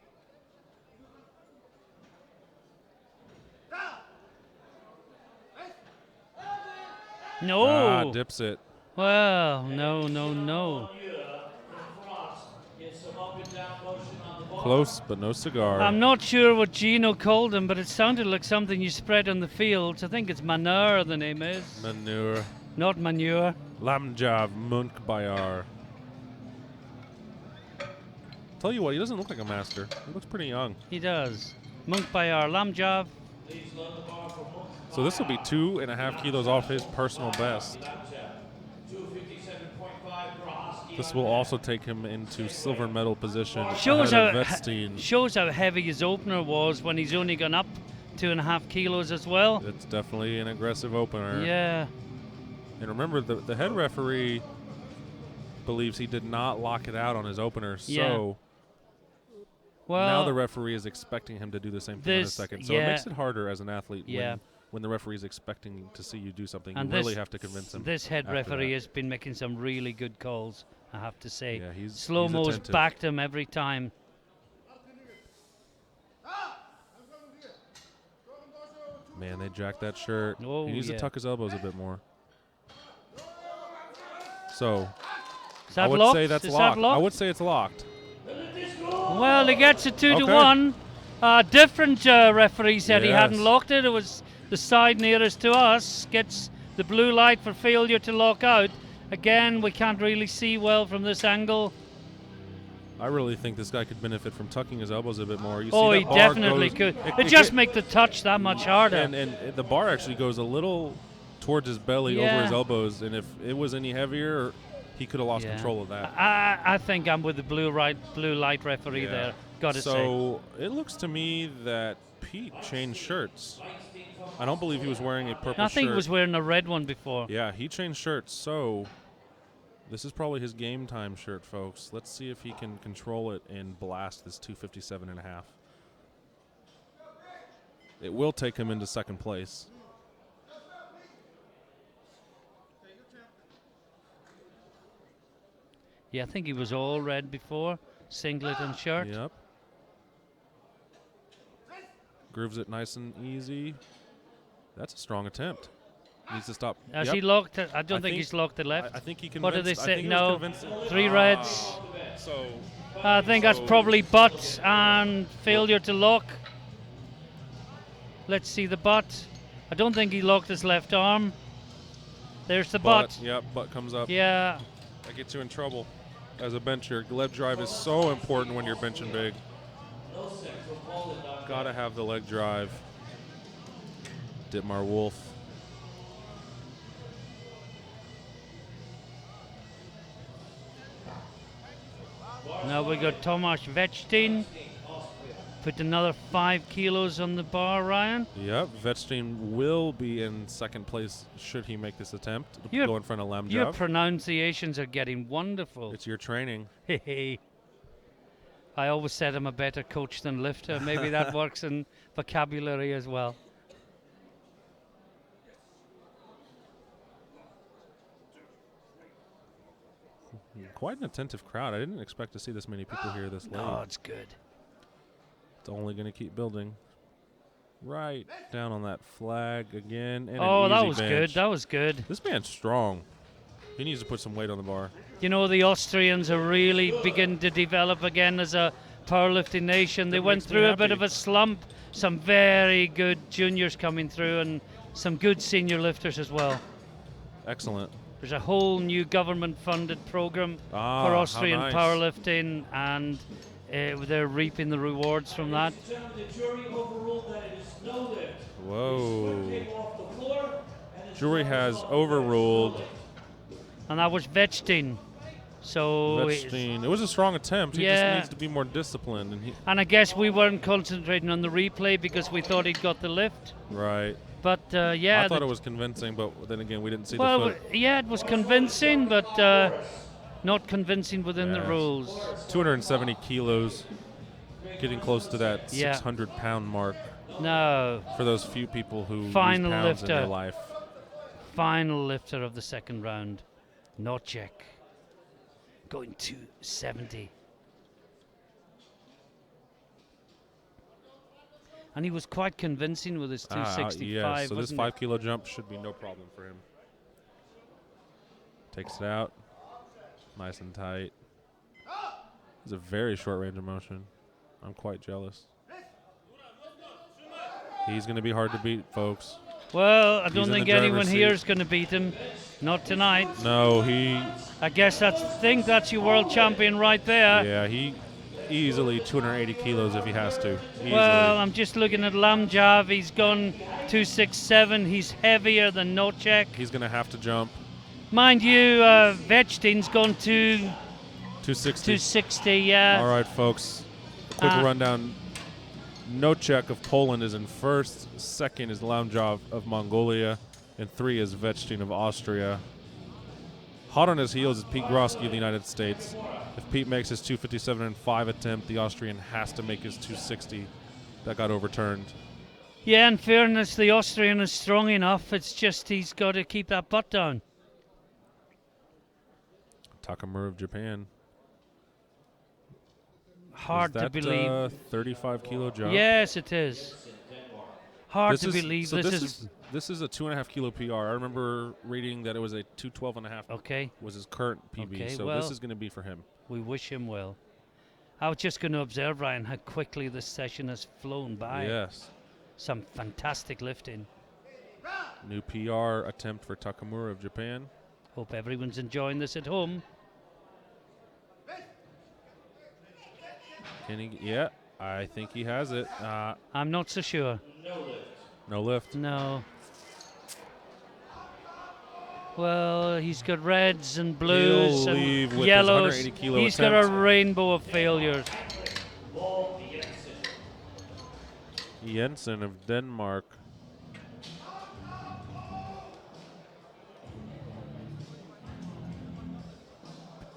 No. Dips it. Well, no. Close, but no cigar. I'm not sure what Gino called him, but it sounded like something you spread on the fields. I think it's manure, the name is. Manure. Not manure. Lamjav Munkbayar. Tell you what, he doesn't look like a master. He looks pretty young. He does. Munkbayar Lamjav. So this will be 2.5 kilos off his personal best. This will also take him into silver medal position. Shows ahead how of Vetstein. shows how heavy his opener was when he's only gone up 2.5 kilos as well. It's definitely an aggressive opener. Yeah. And remember, the head referee believes he did not lock it out on his opener. So Well, now the referee is expecting him to do the same thing in a this- second. So it yeah. makes it harder as an athlete Yeah. when the referee's expecting to see you do something, And you really have to convince him. This head after referee that. has been making some really good calls, I have to say. Yeah, he's Slow-mo's attentive. backed him every time. Man, they jacked that shirt. Oh, He needs yeah. to tuck his elbows a bit more. So, Is I that would locked? say that's Is locked. that locked? I would say it's locked. Well, he gets it 2 to Okay. 1. Different referee said he hadn't Yes. locked it. It was the side nearest to us. Gets the blue light for failure to lock out. Again, we can't really see well from this angle. I really think this guy could benefit from tucking his elbows a bit more. You Oh, see he that bar definitely goes- could. it- It it just get- make the touch that much harder. and the bar actually goes a little towards his belly over his Yeah. elbows, and if it was any heavier, he could have lost Yeah. control of that. I think I'm with the blue light referee Yeah. there. Got to say. So it looks to me that Pete changed shirts. I don't believe he was wearing a purple I think shirt. he was wearing a red one before. Yeah, he changed shirts. So this is probably his game time shirt, folks. Let's see if he can control it and blast this 257.5. It will take him into second place. Yeah, I think he was all red before, singlet and shirt. Yep. Grooves it nice and easy. That's a strong attempt. Needs to stop. Has Yep. he locked it? I don't I think he's locked it left. I think he convinced. What did they I say? think he was No, convincing. 3 reds. So I think that's probably butt and failure to lock. Let's see the butt. I don't think he locked his left arm. There's the butt. Yep, butt comes up. Yeah. That gets you in trouble as a bencher. Leg drive is so important when you're benching big. Gotta have the leg drive. Dietmar Wolf. Now we got Tomasz Vechtin. Put another 5 kilos on the bar, Ryan. Yep, Vetstein will be in second place should he make this attempt to Your- go in front of Your Lamjov. pronunciations are getting wonderful. It's your training. Hey. I always said I'm a better coach than lifter. Maybe that works in vocabulary as well. Quite an attentive crowd. I didn't expect to see this many people here this late. Oh, it's good. It's only going to keep building. Right down on that flag again. And Oh, an that easy was bench. good. That was good. This man's strong. He needs to put some weight on the bar. You know, the Austrians are really beginning to develop again as a powerlifting nation. They That went makes me through a bit happy. of a slump. Some very good juniors coming through and some good senior lifters as well. Excellent. There's a whole new government-funded program for how Austrian nice. powerlifting, and they're reaping the rewards from that. Gentlemen, the jury overruled that it is no lift. Whoa. Came off the floor, and it's Jury has overruled And that was Vechtin. So, Vetstein. It was a strong attempt. He Yeah. just needs to be more disciplined. And he, and I guess we weren't concentrating on the replay because we thought he'd got the lift. right. But yeah, I thought it was convincing, but then again, we didn't see well, the foot. yeah, it was convincing, but not convincing within the Yes. rules. 270 kilos, getting close to that Yeah. 600-pound mark No, for those few people who Final use pounds in their lifter. life. final lifter of the second round, Nocek, going 270. And he was quite convincing with his 265. Yes, so this wasn't 5 kilo jump should be no problem for him. Takes it out. Nice and tight. It's a very short range of motion. I'm quite jealous. He's going to be hard to beat, folks. it? Well, I He's don't in think the anyone driver's here seat. is going to beat him. Not tonight. No, he, I guess that's your world champion right there. yeah, he easily 280 kilos if he has to. Easily. Well, I'm just looking at Lamjav. He's gone 267. He's heavier than Nocek. He's going to have to jump Mind you, Vechtin's gone to 260. 260, yeah. All right, folks. Quick rundown. Nocek of Poland is in first. Second is Lamjov of Mongolia. And 3 is Vechtin of Austria. Hot on his heels is Pete Groski of the United States. If Pete makes his 257.5 attempt, the Austrian has to make his 260. That got overturned. Yeah, in fairness, the Austrian is strong enough. It's just he's got to keep that butt down. Takamura of Japan. Hard to believe. 35 kilo jump. Yes, it is. Hard to believe. So this is a 2.5 kilo PR. I remember reading that it was a 212.5. Okay. Was his current PB. Okay, so well, this is going to be for him. We wish him well. I was just going to observe, Ryan, how quickly this session has flown by. Yes. Some fantastic lifting. New PR attempt for Takamura of Japan. Hope everyone's enjoying this at home. Can he? Yeah, I think he has it. I'm not so sure. No lift. No. Well, he's got reds and blues He'll leave and with yellows. his 180 kilo He's got a attempt. rainbow of failures. Jensen of Denmark.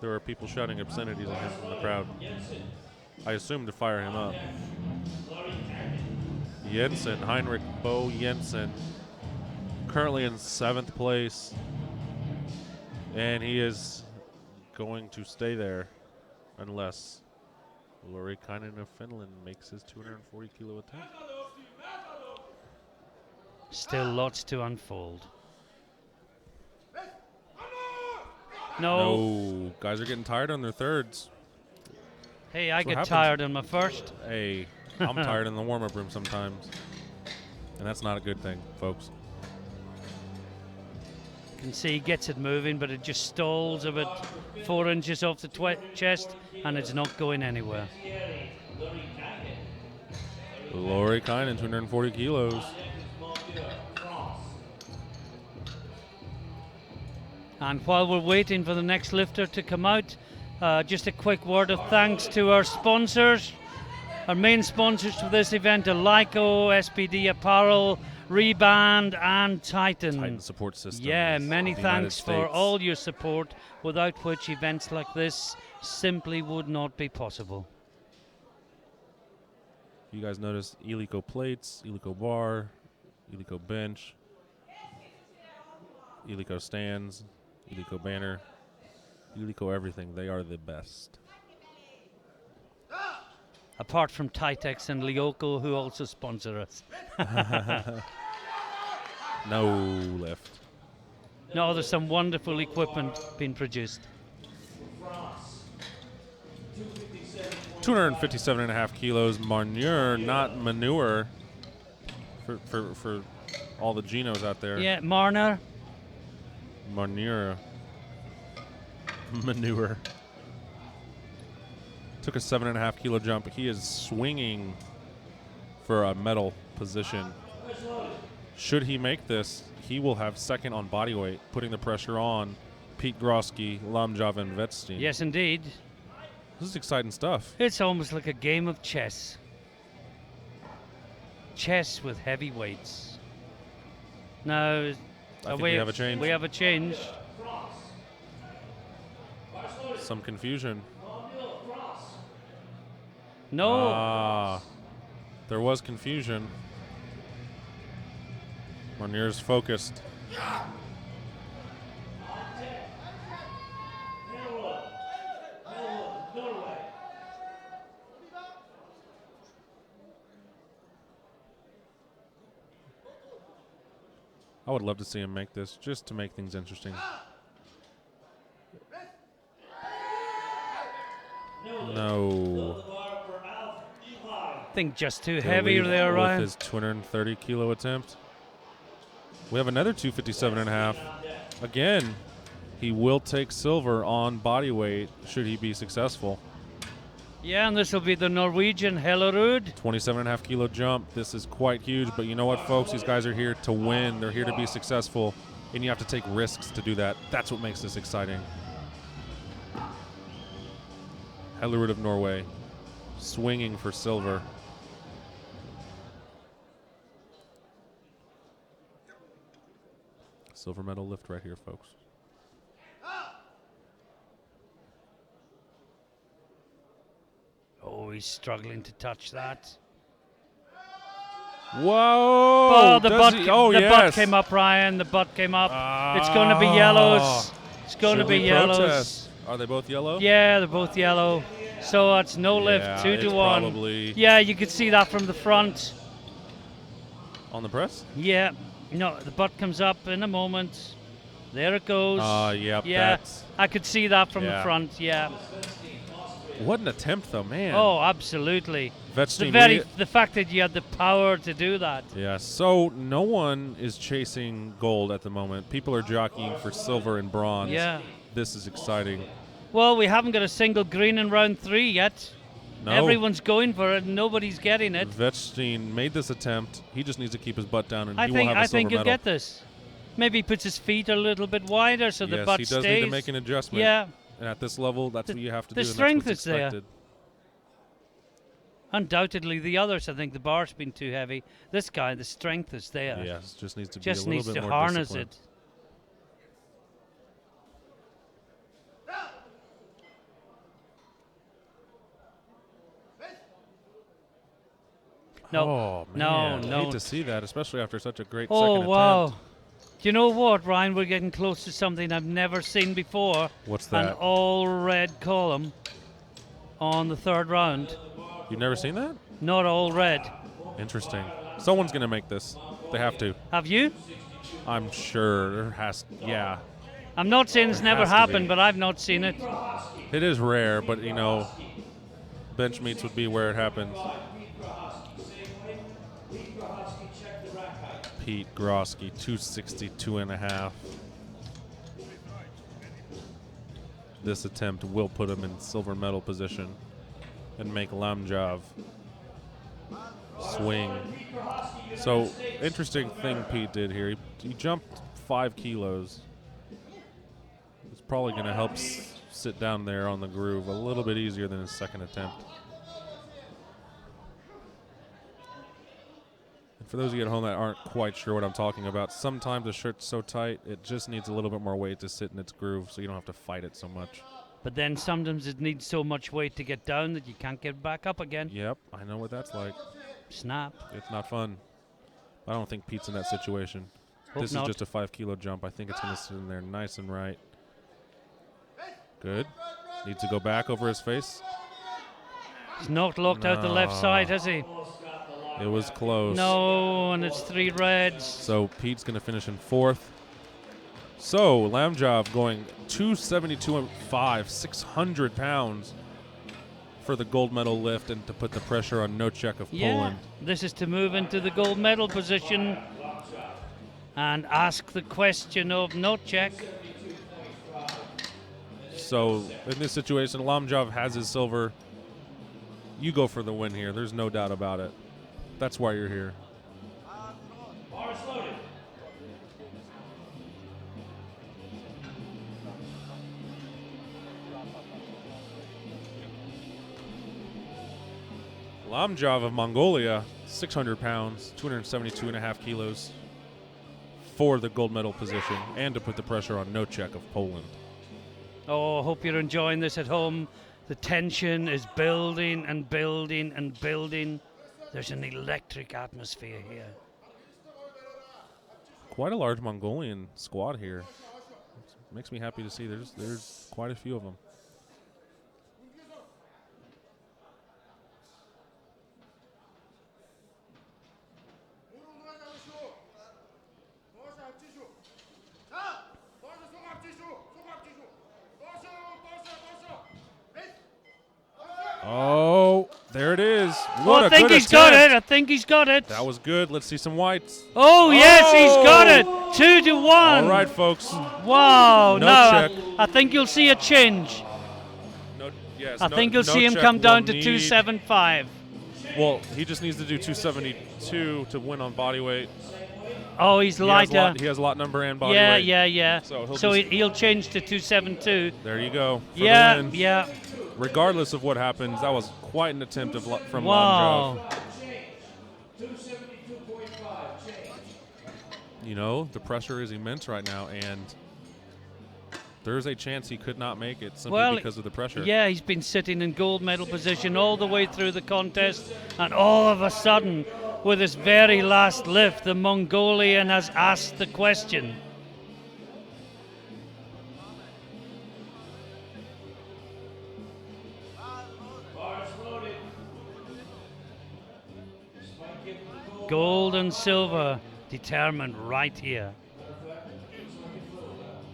There are people shouting obscenities at him from the crowd. I assume to fire him up. Jensen, Heinrich Bo Jensen, currently in 7th place. And he is going to stay there unless Lauri Kainen of Finland makes his 240 kilo attempt. Still lots to unfold. No. No, guys are getting tired on their thirds. Hey, I That's what get happens. tired on my first. Hey, I'm tired in the warm-up room sometimes. And that's not a good thing, folks. You can see he gets it moving, but it just stalls about 4 inches off the chest, and it's not going anywhere. Lauri Kainen, 240 kilos. And while we're waiting for the next lifter to come out, just a quick word of thanks to our sponsors. Our main sponsors for this event are Lyco, SPD Apparel, Reband, and Titan. Titan Support System. Yeah, many of the United thanks for States. all your support, without which events like this simply would not be possible. You guys notice Helico plates, Helico bar, Helico bench, Helico stands, Helico banner, Helico everything. They are the best. Apart from Titex and Lyoko, who also sponsor us. No lift. No, there's some wonderful equipment being produced. 257.5 kilos. Manure, not manure. For all the Genos out there. Yeah, Marner. Manure. Manure. Took a 7.5 kilo jump. He is swinging for a medal position. Should he make this, he will have second on body weight, putting the pressure on Pete Grosky, Lamjov, and Vetstein. Yes, indeed. This is exciting stuff. It's almost like a game of chess. Chess with heavy weights. Now, I think we have a change. We have a change. Some confusion. No. There was confusion. Marnier's focused. I would love to see him make this, just to make things interesting. No. I think just too He'll heavy leave there, Ryan. with his 230 kilo attempt. We have another 257.5. Again, he will take silver on body weight should he be successful. Yeah, and this will be the Norwegian Hellerud. 27.5 kilo jump. This is quite huge, but you know what, folks? These guys are here to win. They're here to be successful, and you have to take risks to do that. That's what makes this exciting. Hellerud of Norway, swinging for silver. Silver medal lift right here, folks. Oh, he's struggling to touch that. Whoa! Oh, the butt came up, Ryan. The butt came up. It's going to be yellows. It's going to be yellows. Protest? Are they both yellow? Yeah, they're both yellow. So it's no lift, 2-1. Probably Yeah, you could see that from the front. on the press. Yeah. No, the butt comes up in a moment. There it goes. Yep. Yeah, That's, I could see that from the front. Yeah. what an attempt, though, man. Oh, absolutely. Vetstein The fact that you had the power to do that. Yeah, so no one is chasing gold at the moment. People are jockeying for silver and bronze. Yeah. This is exciting. Well, we haven't got a single green in round 3 yet. No. Everyone's going for it, and nobody's getting it. Vetstein made this attempt. He just needs to keep his butt down, and I he will have a silver think he'll medal. get this. Maybe he puts his feet a little bit wider so the butt Yes, stays. he does need to make an adjustment. Yeah. And at this level, that's what you have to the do. and strength that's is what's there. expected. Undoubtedly, the others, I think the bar's been too heavy. This guy, the strength is there. Yes, just needs to be Just a little needs bit to more harness disciplined. it. No, Oh, no, man. no. Hate to see that, especially after such a great Oh, second wow. attempt. Do you know what, Ryan? We're getting close to something I've never seen before. What's An that? all-red column on the third round. You've never seen that? Not all red. Interesting. Someone's going to make this. They have to. Have you? I'm sure there has. Yeah. I'm not saying it's never has to happened, be. but I've not seen it. It is rare, but, you know, bench meets would be where it happens. Pete Grosky, 262.5. This attempt will put him in silver medal position and make Lamjov swing. So, interesting thing Pete did here. He jumped 5 kilos. It's probably going to help sit down there on the groove a little bit easier than his second attempt. And for those of you at home that aren't quite sure what I'm talking about, sometimes the shirt's so tight, it just needs a little bit more weight to sit in its groove so you don't have to fight it so much. But then sometimes it needs so much weight to get down that you can't get back up again. Yep, I know what that's like. Snap. It's not fun. I don't think Pete's in that situation. Hope This not. is just a 5 kilo jump. I think it's going to sit in there nice and right. Good. Needs to go back over his face. He's not locked out the left side, has he? It was close. No, and it's 3 reds. So Pete's going to finish in 4th. So Lamjov going 272.5, 600 pounds for the gold medal lift and to put the pressure on Nocek of Poland. This is to move into the gold medal position and ask the question of Nocek. So in this situation, Lamjov has his silver. You go for the win here. There's no doubt about it. That's why you're here. Bars loaded. Lamjov of Mongolia, 600 pounds, 272.5 kilos for the gold medal position and to put the pressure on Nocek of Poland. Oh, I hope you're enjoying this at home. The tension is building and building and building. There's an electric atmosphere here. Quite a large Mongolian squad here. Makes me happy to see there's quite a few of them. Oh, there it is. What I a think good he's got attempt. it. I think he's got it. That was good. Let's see some whites. Oh, yes, he's got it. 2-1. All right, folks. Wow. No now, check. I think you'll see a change. I think you'll see him come down to 275. Well, he just needs to do 272 to win on body weight. Oh, he's lighter. He has lot number and body Yeah, weight. yeah. So So just- he'll change to 272. There you go. For Yeah, the win. yeah. Regardless of what happens, that was quite an attempt from Wow. Lamjov. 272.5 change. You know, the pressure is immense right now, and there's a chance he could not make it simply because of the pressure. Yeah, he's been sitting in gold medal position all the way through the contest, and all of a sudden, with his very last lift, the Mongolian has asked the question. Bar is loaded. Spike given the gold. Gold and silver determined right here. Perfect. Looks like it flew well.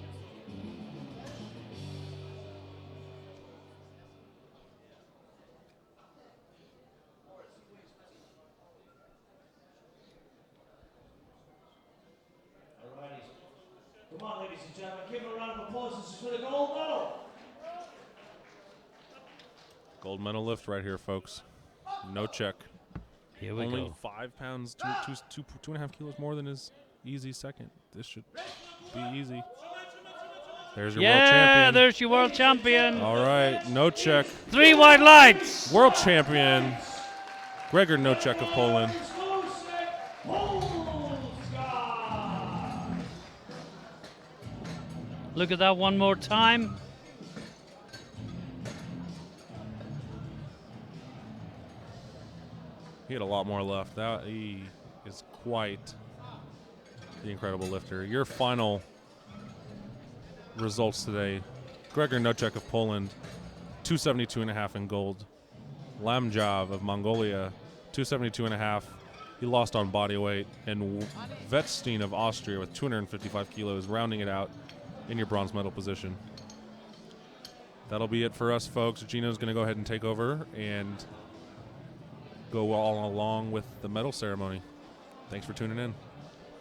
Alrighty. Come on, ladies and gentlemen, give him a round of applause. This is for the gold medal. Gold medal lift right here, folks. No check. Here we Only go. 5 pounds, 2.5 kilos more than his easy second. This should be easy. There's your world Yeah, champion. there's your world champion. All right, no check. 3 white lights. World champion, Gregor Nocek of Poland. Exclusive gold star. Look at that one more time. He had a lot more left. He is quite the incredible lifter. Your final results today: Gregor Nocek of Poland, 272.5 in gold. Lamjov of Mongolia, 272.5. He lost on body weight. And Vetstein of Austria with 255 kilos, rounding it out in your bronze medal position. That'll be it for us, folks. Gino's going to go ahead and take over and go all along with the medal ceremony. Thanks for tuning in.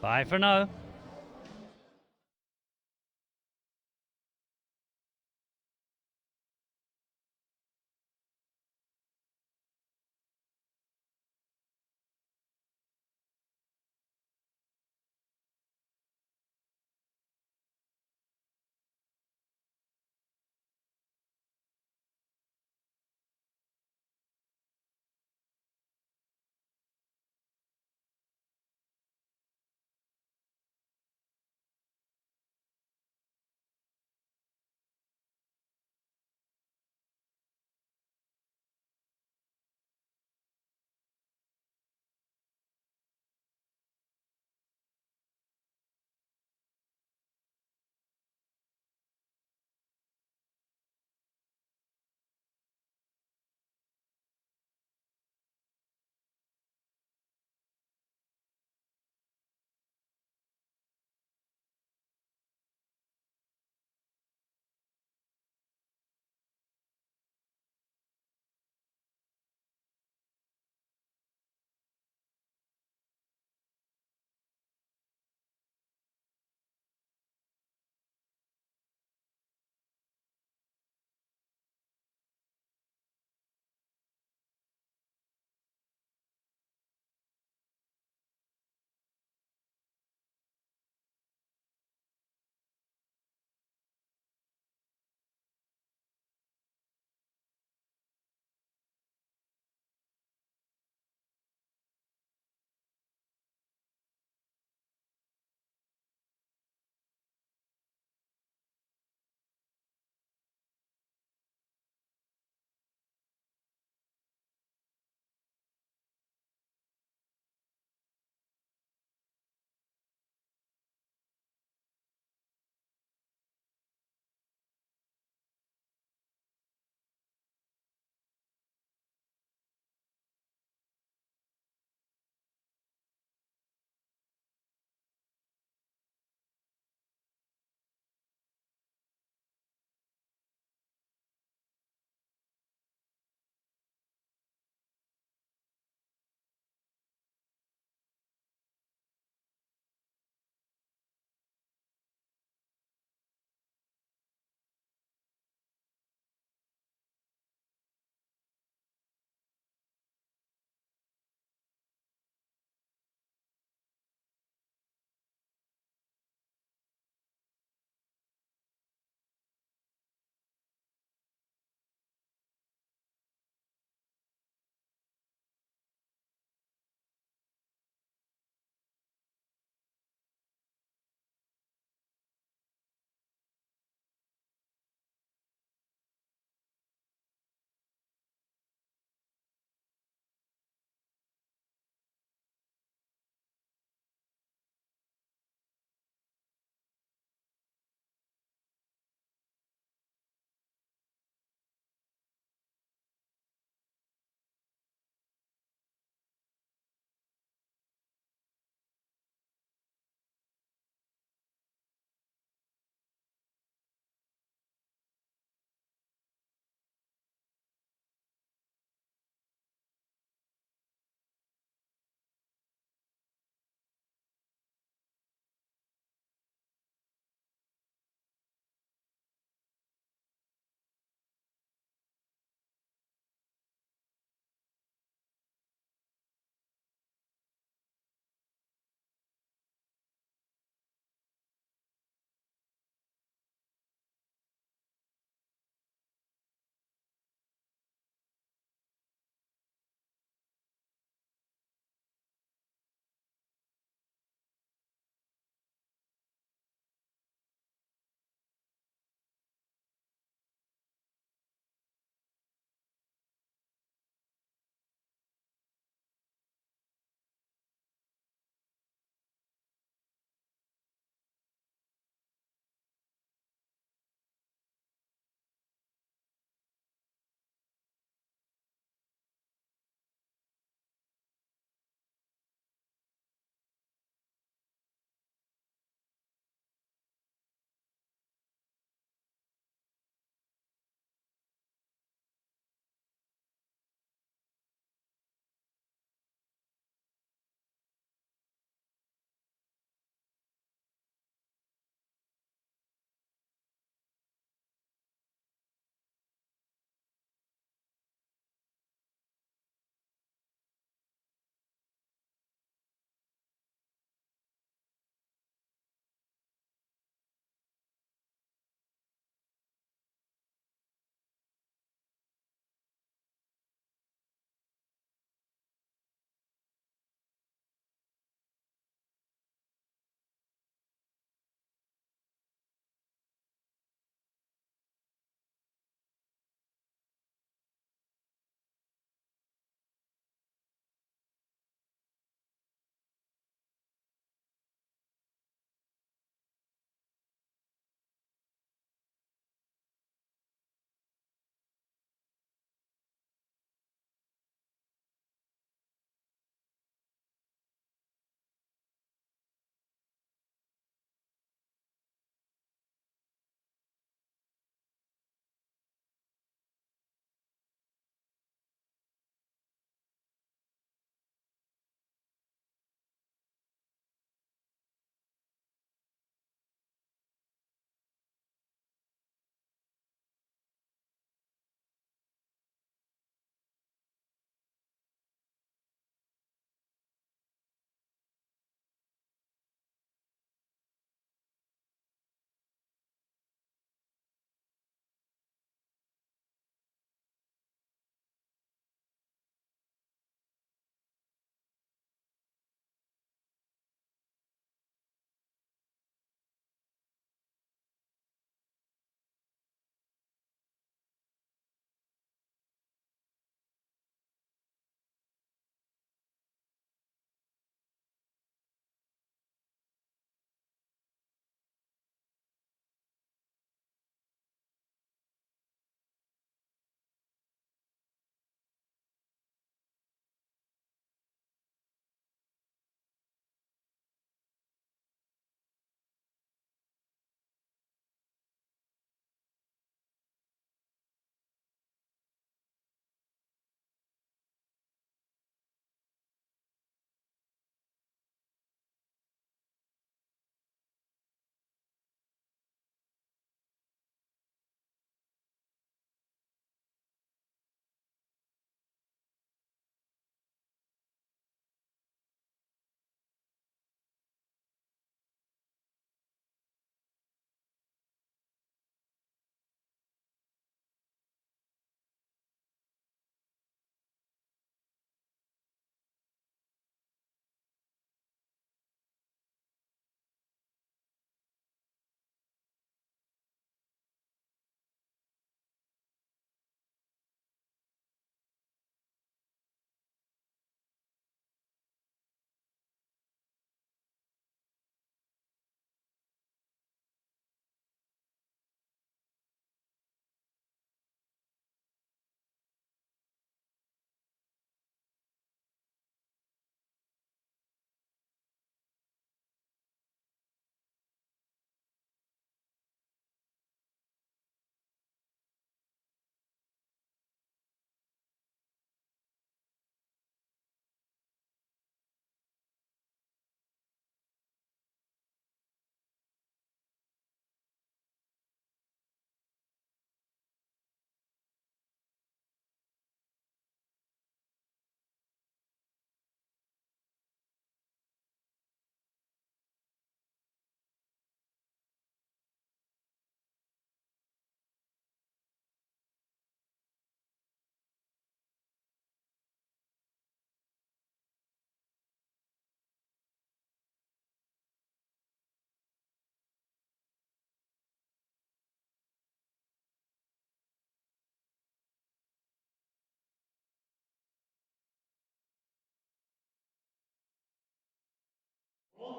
Bye for now.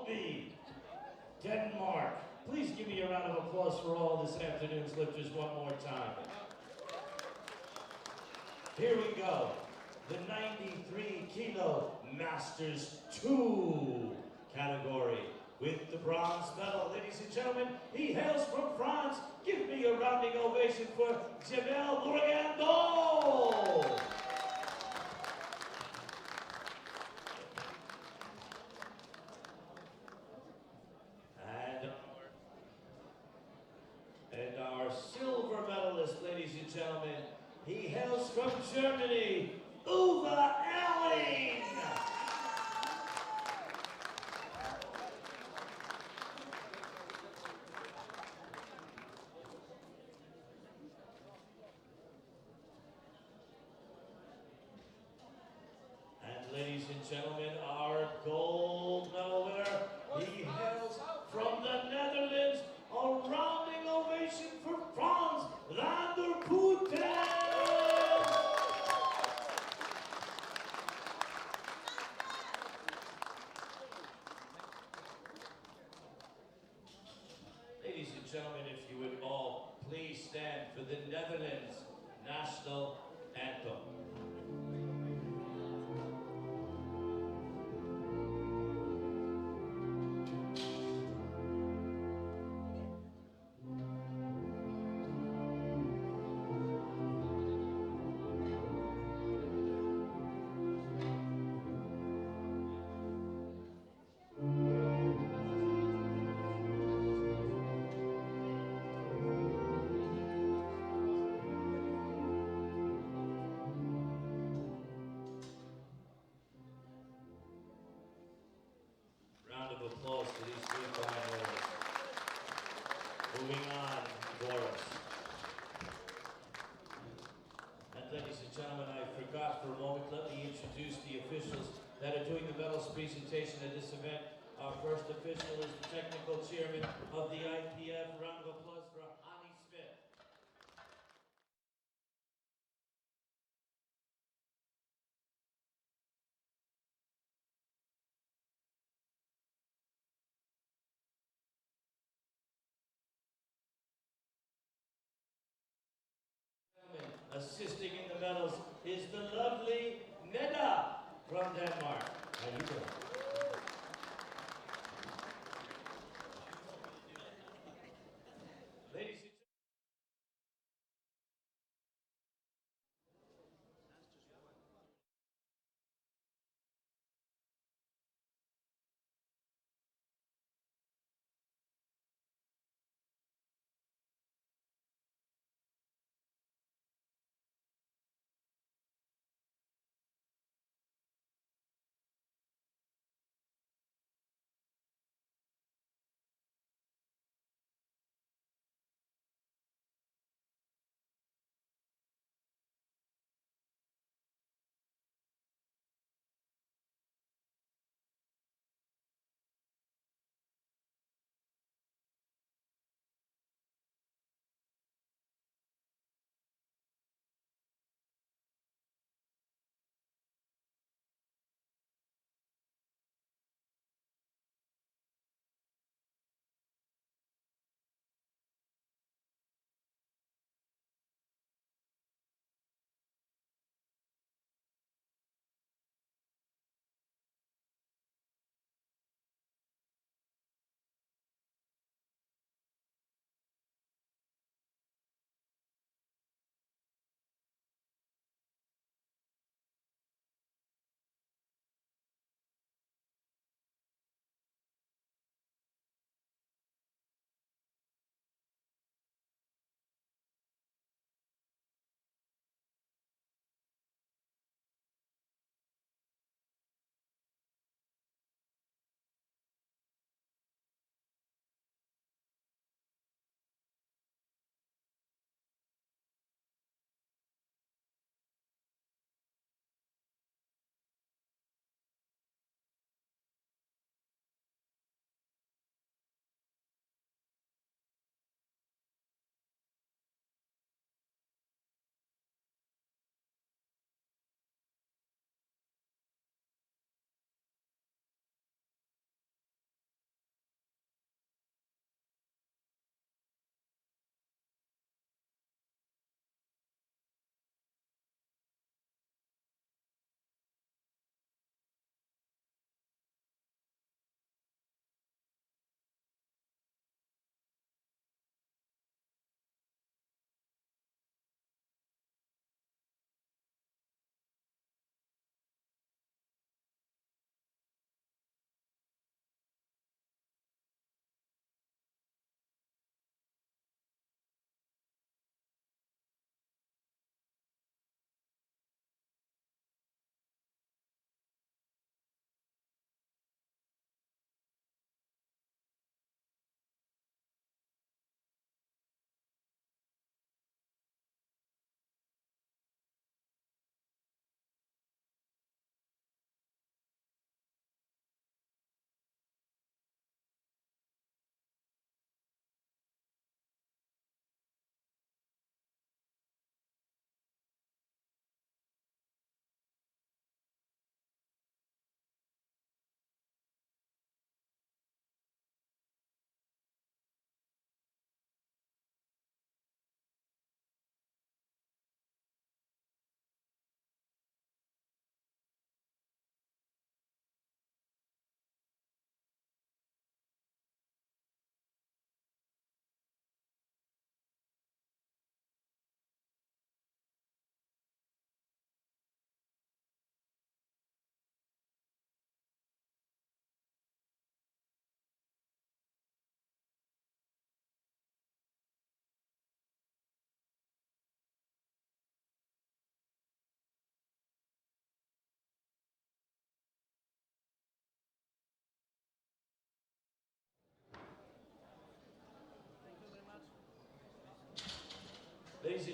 B, Denmark. Please give me a round of applause for all this afternoon's lifters one more time. Here we go. The 93 kilo Masters 2 category. With the bronze medal, ladies and gentlemen, he hails from France. Give me a rounding ovation for Jamel Bourgando. And our silver medalist, ladies and gentlemen, he hails from Germany, Uwe Elling. And ladies and gentlemen, our gold medal winner, he hails from the Netherlands. A rounding ovation for Frans van der Putten. Ladies and gentlemen, if you would all please stand for the Netherlands national anthem. Round of applause to these three fine ladies. Moving on, Boris. And ladies and gentlemen, I forgot for a moment, let me introduce the officials that are doing the medals presentation at this event. Our first official is the technical chairman of the IPF. Round of applause for Ani Smith. Assisting in the medals is the lovely Neda from Denmark. How you doing? Ladies and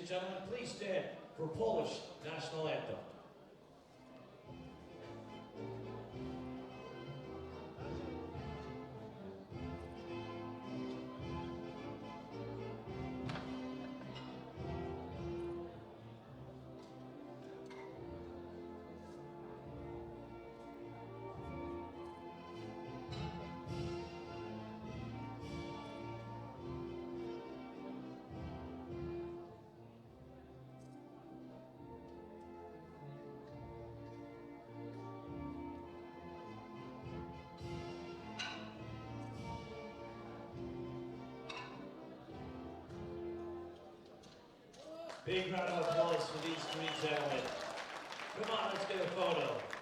and gentlemen, please stand for Polish national anthem. Big round of applause for these three gentlemen. Come on, let's get a photo.